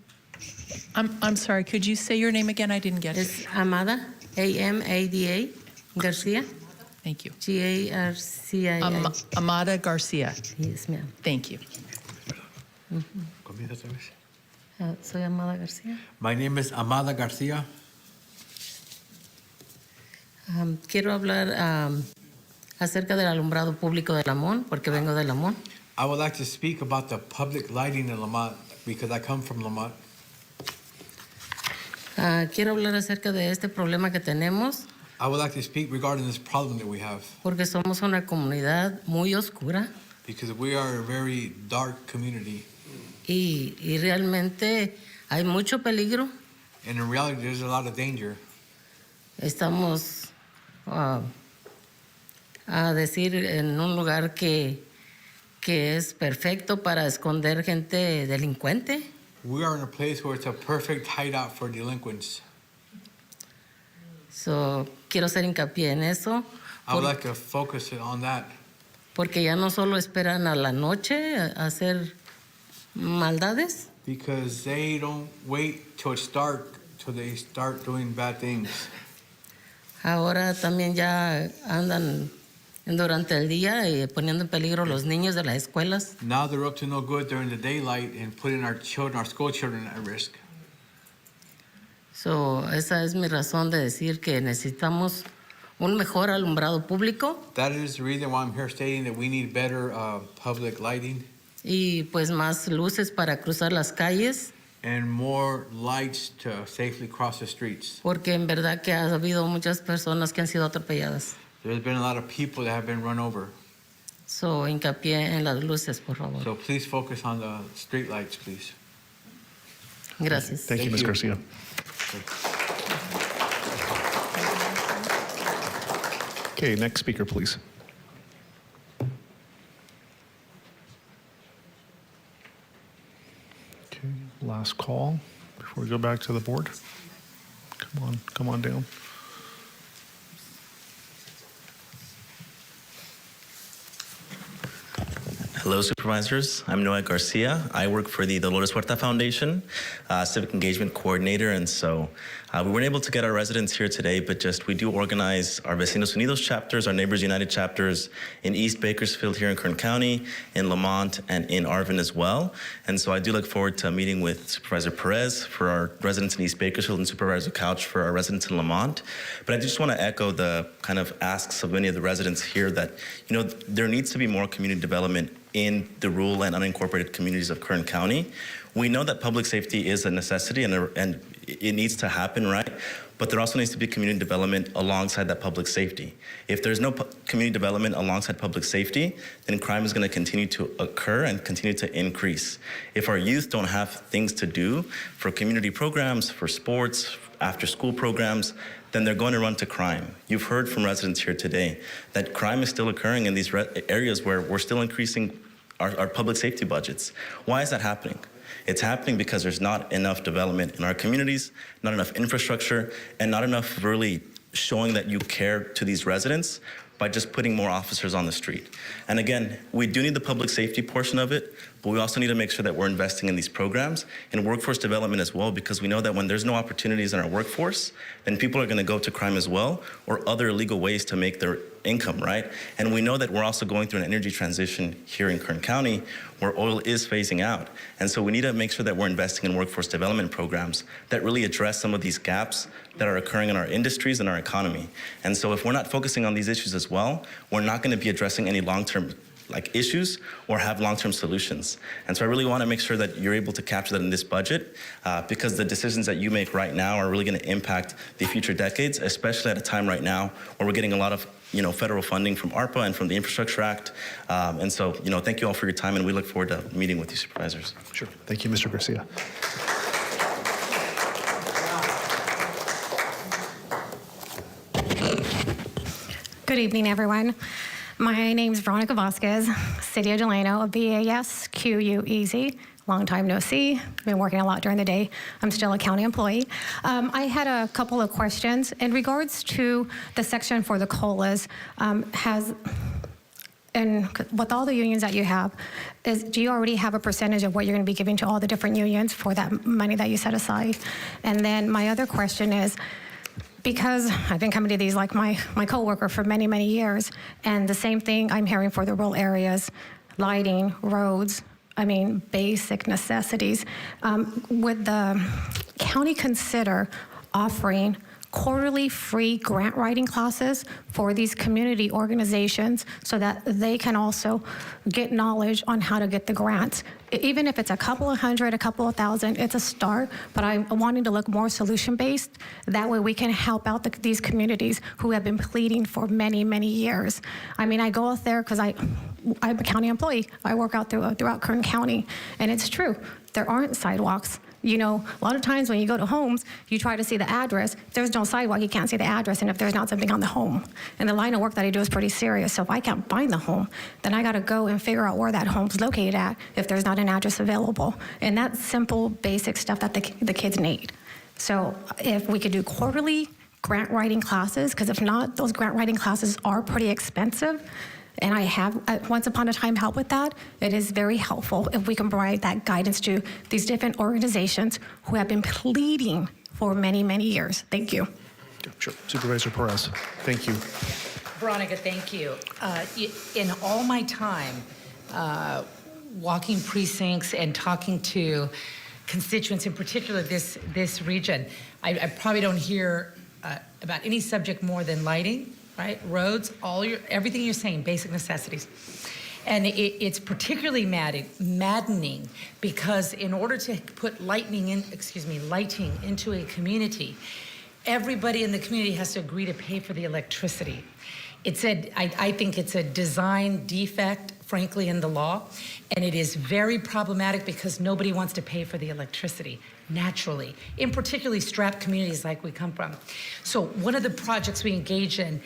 I'm sorry, could you say your name again? I didn't get it. Es Amada, A-M-A-D-A, Garcia. Thank you. G-A-R-C-I-A. Amada Garcia. Yes, ma'am. Thank you. Soy Amada Garcia. My name is Amada Garcia. Quiero hablar acerca del alumbrado público de Lamont, porque vengo de Lamont. I would like to speak about the public lighting in Lamont because I come from Lamont. Quiero hablar acerca de este problema que tenemos. I would like to speak regarding this problem that we have. Porque somos una comunidad muy oscura. Because we are a very dark community. Y realmente hay mucho peligro. And in reality, there's a lot of danger. Estamos a decir en un lugar que es perfecto para esconder gente delincuente. We are in a place where it's a perfect hideout for delinquents. So, quiero hacer hincapié en eso. I would like to focus on that. Porque ya no solo esperan a la noche a hacer maldades. Because they don't wait till it's dark till they start doing bad things. Ahora también ya andan durante el día y poniendo en peligro los niños de las escuelas. Now they're up to no good during the daylight and putting our children, our school children at risk. So, esa es mi razón de decir que necesitamos un mejor alumbrado público. That is the reason why I'm here stating that we need better public lighting. Y pues más luces para cruzar las calles. And more lights to safely cross the streets. Porque en verdad que ha habido muchas personas que han sido atropelladas. There's been a lot of people that have been run over. So, hincapié en las luces, por favor. So please focus on the street lights, please. Gracias. Thank you, Ms. Garcia. Okay, next speaker, please. Okay, last call before we go back to the board. Come on down. Hello, Supervisors. I'm Noah Garcia. I work for the Dolores Huerta Foundation, Civic Engagement Coordinator, and so we weren't able to get our residents here today, but we do organize our Vecinos Unidos chapters, our Neighbors United chapters in East Bakersfield here in Kern County, in Lamont, and in Arvin as well. And so I do look forward to meeting with Supervisor Perez for our residents in East Bakersfield and Supervisor Couch for our residents in Lamont. But I just want to echo the kind of asks of many of the residents here that, there needs to be more community development in the rural and unincorporated communities of Kern County. We know that public safety is a necessity and it needs to happen, right? But there also needs to be community development alongside that public safety. If there's no community development alongside public safety, then crime is going to continue to occur and continue to increase. If our youth don't have things to do for community programs, for sports, after school programs, then they're going to run to crime. You've heard from residents here today that crime is still occurring in these areas where we're still increasing our public safety budgets. Why is that happening? It's happening because there's not enough development in our communities, not enough infrastructure, and not enough really showing that you care to these residents by just putting more officers on the street. And again, we do need the public safety portion of it, but we also need to make sure that we're investing in these programs and workforce development as well, because we know that when there's no opportunities in our workforce, then people are gonna go to crime as well, or other illegal ways to make their income, right? And we know that we're also going through an energy transition here in Kern County where oil is phasing out. And so we need to make sure that we're investing in workforce development programs that really address some of these gaps that are occurring in our industries and our economy. And so if we're not focusing on these issues as well, we're not gonna be addressing any long-term issues or have long-term solutions. And so I really want to make sure that you're able to capture that in this budget because the decisions that you make right now are really going to impact the future decades, especially at a time right now where we're getting a lot of federal funding from ARPA and from the Infrastructure Act. And so, thank you all for your time, and we look forward to meeting with you, supervisors. Sure. Thank you, Mr. Garcia. Good evening, everyone. My name is Veronica Vasquez, City of Delano, VASQUEZ. Long time no see. Been working a lot during the day. I'm still a county employee. I had a couple of questions in regards to the section for the COLAs. And with all the unions that you have, do you already have a percentage of what you're going to be giving to all the different unions for that money that you set aside? And then my other question is, because I've been coming to these like my coworker for many, many years, and the same thing I'm hearing for the rural areas, lighting, roads, basic necessities. Would the county consider offering quarterly free grant writing classes for these community organizations so that they can also get knowledge on how to get the grants? Even if it's a couple of hundred, a couple of thousand, it's a start, but I'm wanting to look more solution-based. That way we can help out these communities who have been pleading for many, many years. I go out there because I'm a county employee. I work out throughout Kern County, and it's true. There aren't sidewalks. A lot of times when you go to homes, you try to see the address. If there's no sidewalk, you can't see the address, and if there's not something on the home. And the line of work that I do is pretty serious, so if I can't find the home, then I gotta go and figure out where that home's located at if there's not an address available. And that's simple, basic stuff that the kids need. So if we could do quarterly grant writing classes, because if not, those grant writing classes are pretty expensive. And I have, once upon a time, helped with that. It is very helpful if we can provide that guidance to these different organizations who have been pleading for many, many years. Thank you. Sure. Supervisor Perez, thank you. Veronica, thank you. In all my time walking precincts and talking to constituents, in particular this region, I probably don't hear about any subject more than lighting, right? Roads, everything you're saying, basic necessities. And it's particularly maddening because in order to put lighting into a community, everybody in the community has to agree to pay for the electricity. I think it's a design defect, frankly, in the law, and it is very problematic because nobody wants to pay for the electricity naturally, in particularly strapped communities like we come from. So one of the projects we engage in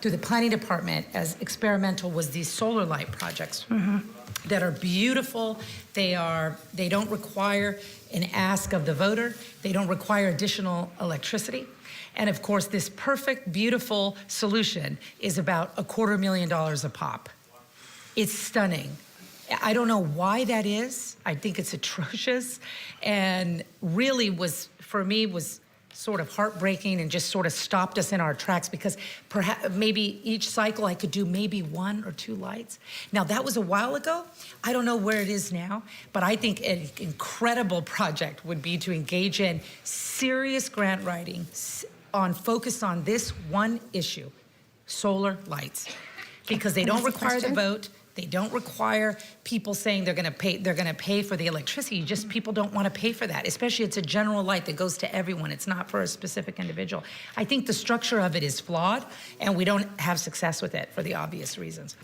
through the planning department as experimental was these solar light projects that are beautiful. They don't require an ask of the voter. They don't require additional electricity. And of course, this perfect, beautiful solution is about $250,000 a pop. It's stunning. I don't know why that is. I think it's atrocious, and really for me was sort of heartbreaking and just sort of stopped us in our tracks because perhaps maybe each cycle I could do maybe 1 or 2 lights. Now that was a while ago. I don't know where it is now, but I think an incredible project would be to engage in serious grant writing focus on this one issue, solar lights, because they don't require the vote. They don't require people saying they're going to pay for the electricity. Just people don't want to pay for that, especially it's a general light that goes to everyone. It's not for a specific individual. I think the structure of it is flawed, and we don't have success with it for the obvious reasons.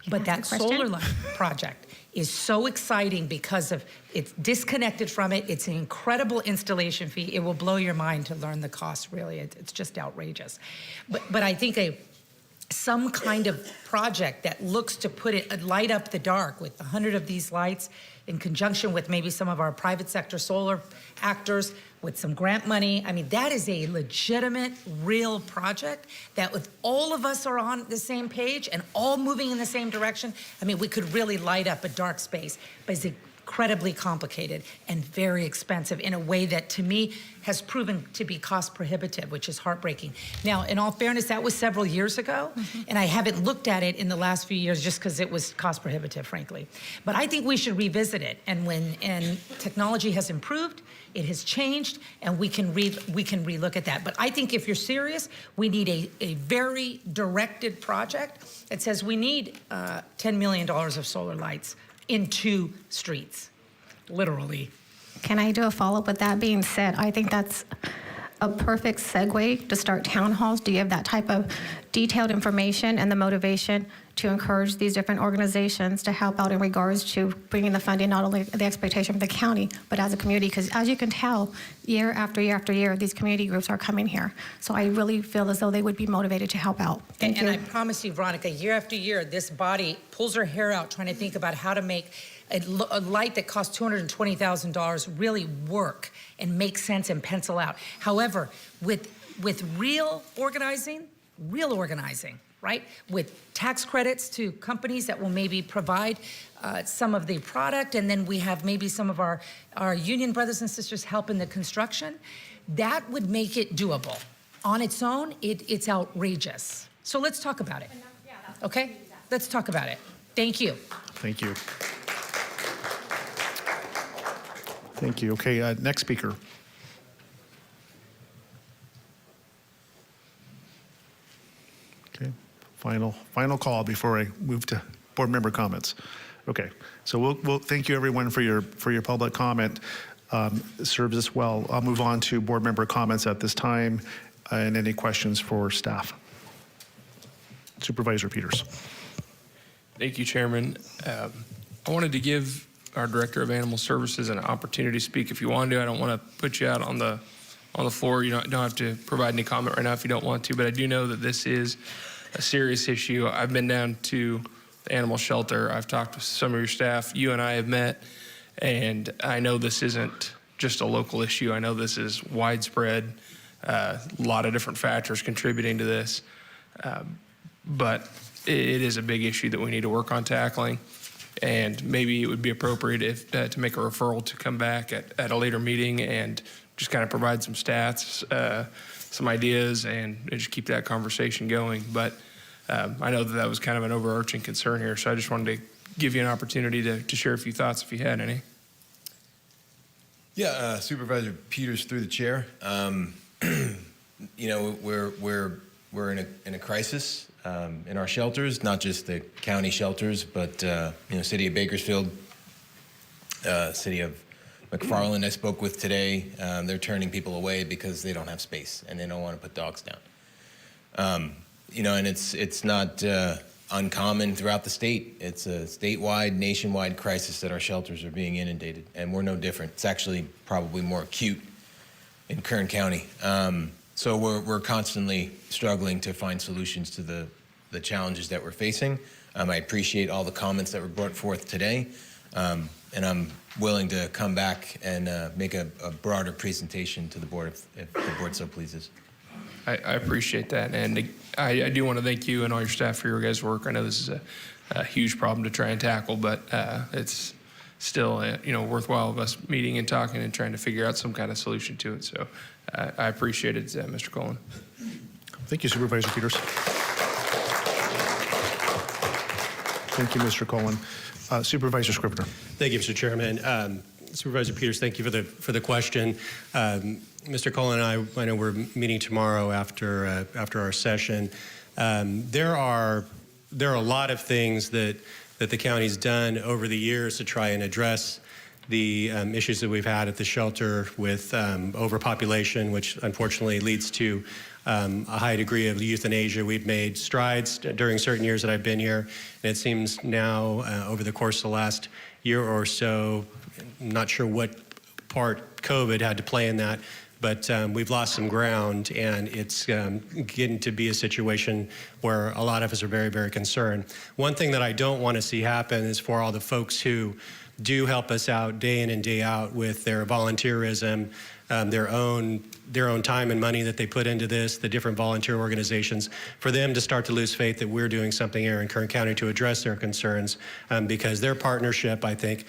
But that solar light project is so exciting because it's disconnected from it. It's an incredible installation fee. It will blow your mind to learn the cost, really. It's just outrageous. But I think a some kind of project that looks to put it, light up the dark with 100 of these lights in conjunction with maybe some of our private sector solar actors with some grant money. I mean, that is a legitimate, real project that if all of us are on the same page and all moving in the same direction, I mean, we could really light up a dark space. But it's incredibly complicated and very expensive in a way that, to me, has proven to be cost prohibitive, which is heartbreaking. Now, in all fairness, that was several years ago, and I haven't looked at it in the last few years just because it was cost prohibitive, frankly. But I think we should revisit it, and technology has improved, it has changed, and we can relook at that. But I think if you're serious, we need a very directed project that says we need $10 million of solar lights in 2 streets, literally. Can I do a follow-up with that being said? I think that's a perfect segue to start town halls. Do you have that type of detailed information and the motivation to encourage these different organizations to help out in regards to bringing the funding, not only the expectation for the county, but as a community? Because as you can tell, year after year after year, these community groups are coming here. So I really feel as though they would be motivated to help out. Thank you. And I promise you, Veronica, year after year, this body pulls her hair out trying to think about how to make a light that costs $220,000 really work and make sense and pencil out. However, with real organizing, right? With tax credits to companies that will maybe provide some of the product, and then we have maybe some of our union brothers and sisters help in the construction, that would make it doable. On its own, it's outrageous. So let's talk about it, okay? Let's talk about it. Thank you. Thank you. Thank you. Okay, next speaker. Okay, final call before I move to board member comments. Okay, so we'll thank you everyone for your public comment. It serves us well. I'll move on to board member comments at this time, and any questions for staff. Supervisor Peters. Thank you, Chairman. I wanted to give our Director of Animal Services an opportunity to speak if you want to. I don't want to put you out on the floor. You don't have to provide any comment right now if you don't want to, but I do know that this is a serious issue. I've been down to the animal shelter. I've talked with some of your staff. You and I have met, and I know this isn't just a local issue. I know this is widespread, a lot of different factors contributing to this, but it is a big issue that we need to work on tackling. And maybe it would be appropriate if to make a referral to come back at a later meeting and just kind of provide some stats, some ideas, and just keep that conversation going. But I know that was kind of an overarching concern here, so I just wanted to give you an opportunity to share a few thoughts if you had any. Yeah, Supervisor Peters through the chair. You know, we're in a crisis in our shelters, not just the county shelters, but you know, city of Bakersfield, city of McFarland I spoke with today. They're turning people away because they don't have space and they don't want to put dogs down. You know, and it's not uncommon throughout the state. It's a statewide, nationwide crisis that our shelters are being inundated, and we're no different. It's actually probably more acute in Kern County. So we're constantly struggling to find solutions to the challenges that we're facing. I appreciate all the comments that were brought forth today, and I'm willing to come back and make a broader presentation to the board if the board so pleases. I appreciate that, and I do want to thank you and all your staff for your guys' work. I know this is a huge problem to try and tackle, but it's still you know, worthwhile of us meeting and talking and trying to figure out some kind of solution to it. So I appreciate it, Mr. Cullen. Thank you, Supervisor Peters. Thank you, Mr. Cullen. Supervisor Scrivener. Thank you, Mr. Chairman. Supervisor Peters, thank you for the question. Mr. Cullen and I know we're meeting tomorrow after our session. There are a lot of things that the county's done over the years to try and address the issues that we've had at the shelter with overpopulation, which unfortunately leads to a high degree of euthanasia. We've made strides during certain years that I've been here, and it seems now over the course of the last year or so, I'm not sure what part COVID had to play in that, but we've lost some ground, and it's getting to be a situation where a lot of us are very, very concerned. One thing that I don't want to see happen is for all the folks who do help us out day in and day out with their volunteerism, their own time and money that they put into this, the different volunteer organizations, for them to start to lose faith that we're doing something here in Kern County to address their concerns, because their partnership, I think,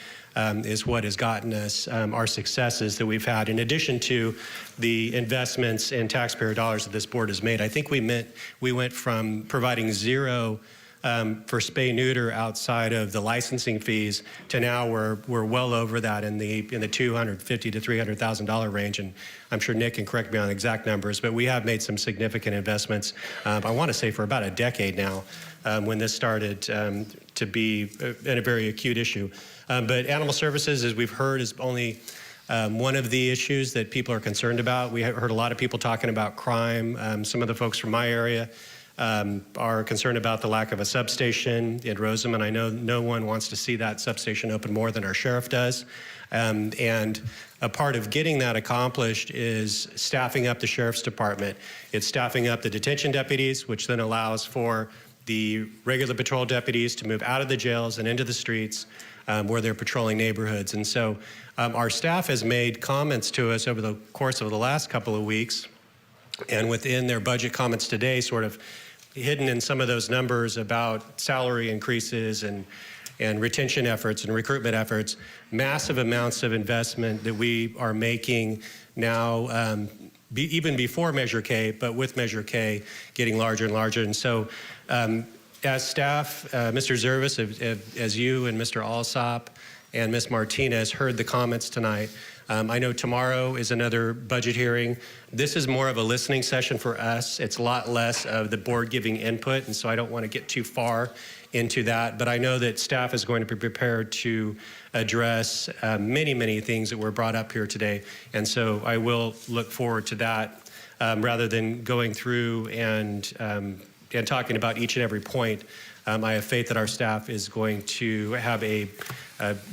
is what has gotten us our successes that we've had. In addition to the investments in taxpayer dollars that this board has made, I think we went from providing zero for spay-neuter outside of the licensing fees to now we're well over that in the $250,000 to $300,000 range, and I'm sure Nick can correct me on exact numbers, but we have made some significant investments. I want to say for about a decade now, when this started to be a very acute issue. But animal services, as we've heard, is only one of the issues that people are concerned about. We heard a lot of people talking about crime. Some of the folks from my area are concerned about the lack of a substation in Rosamond. I know no one wants to see that substation open more than our sheriff does. And a part of getting that accomplished is staffing up the sheriff's department. It's staffing up the detention deputies, which then allows for the regular patrol deputies to move out of the jails and into the streets where they're patrolling neighborhoods. And so our staff has made comments to us over the course of the last couple of weeks, and within their budget comments today, sort of hidden in some of those numbers about salary increases and retention efforts and recruitment efforts, massive amounts of investment that we are making now, even before Measure K, but with Measure K getting larger and larger. And so as staff, Mr. Zervis, as you and Mr. Alsop and Ms. Martinez heard the comments tonight, I know tomorrow is another budget hearing. This is more of a listening session for us. It's a lot less of the board giving input, and so I don't want to get too far into that. But I know that staff is going to be prepared to address many, many things that were brought up here today. And so I will look forward to that rather than going through and talking about each and every point. I have faith that our staff is going to have a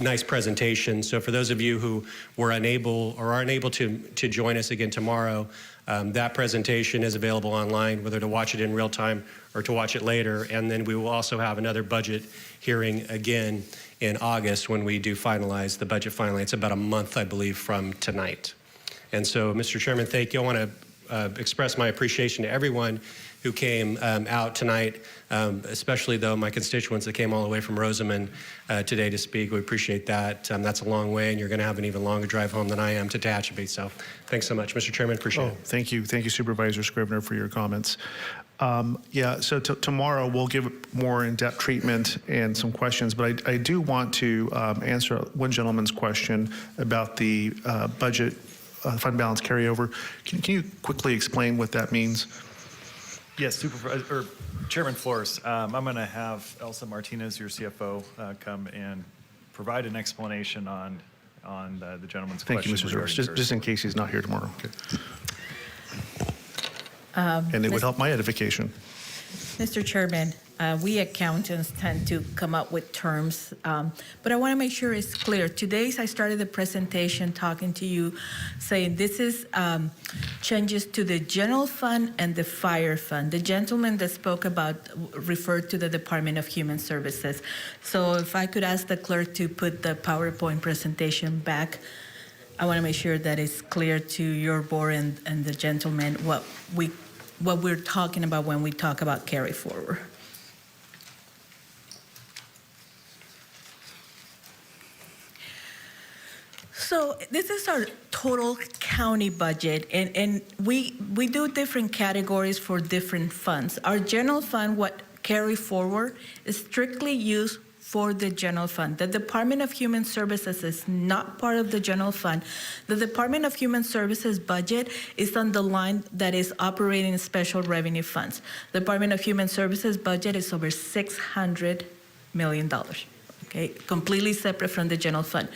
nice presentation. So for those of you who were unable or aren't able to join us again tomorrow, that presentation is available online, whether to watch it in real time or to watch it later. And then we will also have another budget hearing again in August when we do finalize the budget finally. It's about a month, I believe, from tonight. And so, Mr. Chairman, thank you. I want to express my appreciation to everyone who came out tonight, especially though my constituents that came all the way from Rosamond today to speak. We appreciate that. That's a long way, and you're going to have an even longer drive home than I am to Tehachapi. So thanks so much, Mr. Chairman. Appreciate it. Thank you. Thank you, Supervisor Scrivener, for your comments. So tomorrow we'll give more in-depth treatment and some questions, but I do want to answer one gentleman's question about the budget fund balance carryover. Can you quickly explain what that means? Yes, Chairman Flores, I'm going to have Elsa Martinez, your CFO, come and provide an explanation on the gentleman's Thank question. you, Mr. Zervis. Just in case he's not here tomorrow. Okay. And it would help my edification. Mr. Chairman, we accountants tend to come up with terms, but I want to make sure it's clear. Today, I started the presentation talking to you, saying this is changes to the general fund and the fire fund. The gentleman that spoke about referred to the Department of Human Services. So if I could ask the clerk to put the PowerPoint presentation back, I want to make sure that it's clear to your board and the gentleman what we're talking about when we talk about carry forward. So this is our total county budget, and we do different categories for different funds. Our general fund, what carry forward, is strictly used for the general fund. The Department of Human Services is not part of the general fund. The Department of Human Services budget is on the line that is operating special revenue funds. The Department of Human Services budget is over $600 million. Okay, completely separate from the general fund.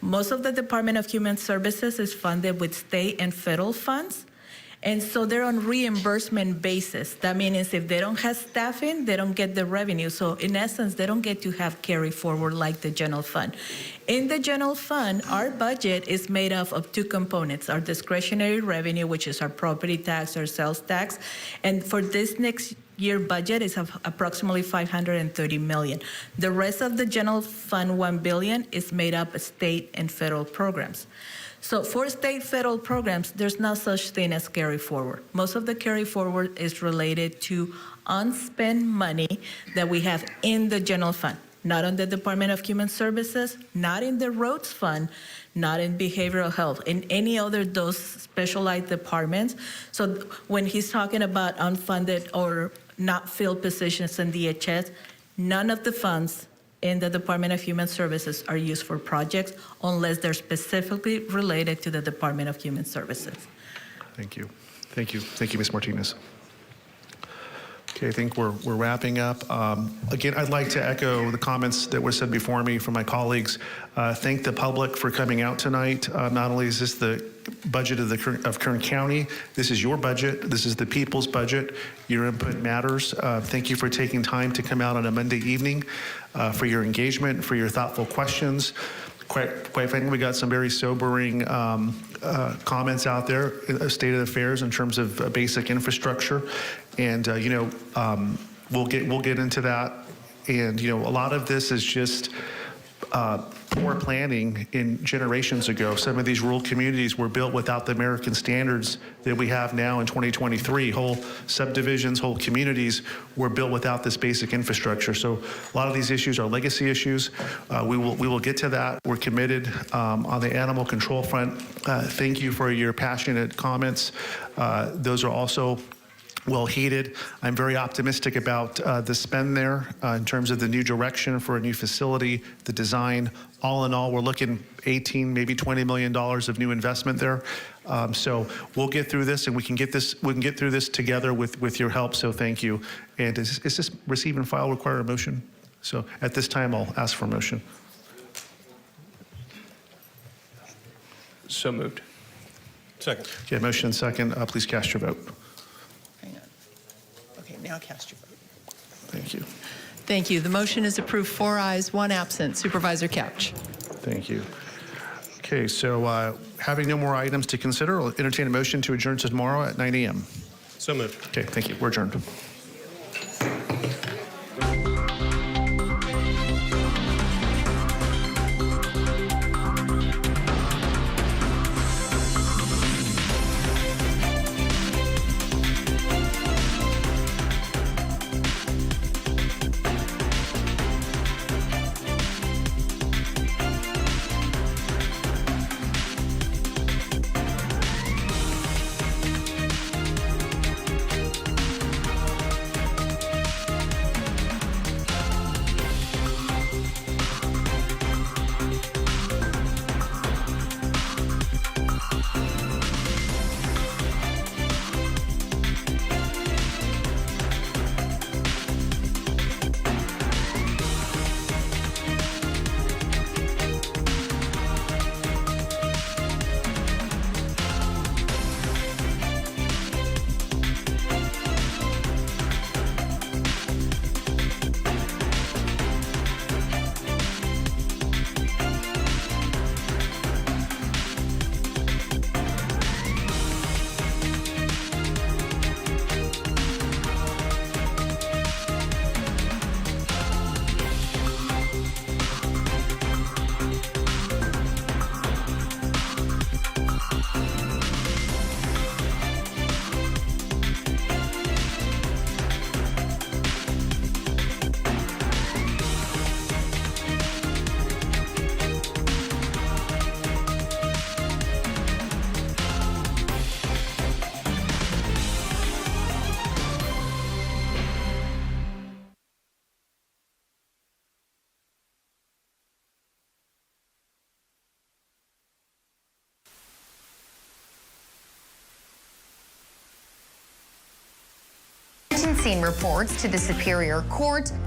Most of the Department of Human Services is funded with state and federal funds, And so they're on reimbursement basis. That means if they don't have staffing, they don't get the revenue. So in essence, they don't get to have carry forward like the general fund. In the general fund, our budget is made up of two components: our discretionary revenue, which is our property tax or sales tax. And for this next year budget is approximately $530 million. The rest of the general fund, $1 billion, is made up of state and federal programs. So for state federal programs, there's no such thing as carry forward. Most of the carry forward is related to unspent money that we have in the general fund, not on the Department of Human Services, not in the roads fund, not in behavioral health, in any other those specialized departments. So when he's talking about unfunded or not filled positions in DHS, none of the funds in the Department of Human Services are used for projects unless they're specifically related to the Department of Human Services. Thank you. Thank you. Thank you, Ms. Martinez. Okay, I think we're wrapping up. Again, I'd like to echo the comments that were said before me from my colleagues. Thank the public for coming out tonight. Not only is this the budget of Kern County, this is your budget. This is the people's budget. Your input matters. Thank you for taking time to come out on a Monday evening, for your engagement, for your thoughtful questions. Quite frankly, we got some very sobering comments out there, state of affairs in terms of basic infrastructure, and we'll get into that. And a lot of this is just poor planning in generations ago. Some of these rural communities were built without the American standards that we have now in 2023. Whole subdivisions, whole communities were built without this basic infrastructure. So a lot of these issues are legacy issues. We will get to that. We're committed on the animal control front. Thank you for your passionate comments. Those are also well heated. I'm very optimistic about the spend there in terms of the new direction for a new facility, the design. All in all, we're looking 18, maybe $20 million of new investment there. So we'll get through this, and we can get through this together with your help. So thank you. And is this receive and file require a motion? So at this time, I'll ask for a motion. So moved. Second. Okay, motion and second. Please cast your vote. Hang on. Okay, now cast your vote. Thank you. Thank you. The motion is approved, 4 ayes, 1 absent. Supervisor Couch. Thank you. Okay, so having no more items to consider, I'll entertain a motion to adjourn to tomorrow at 9 a.m. So moved. Okay, thank you. We're adjourned. Sentencing reports to the Superior Court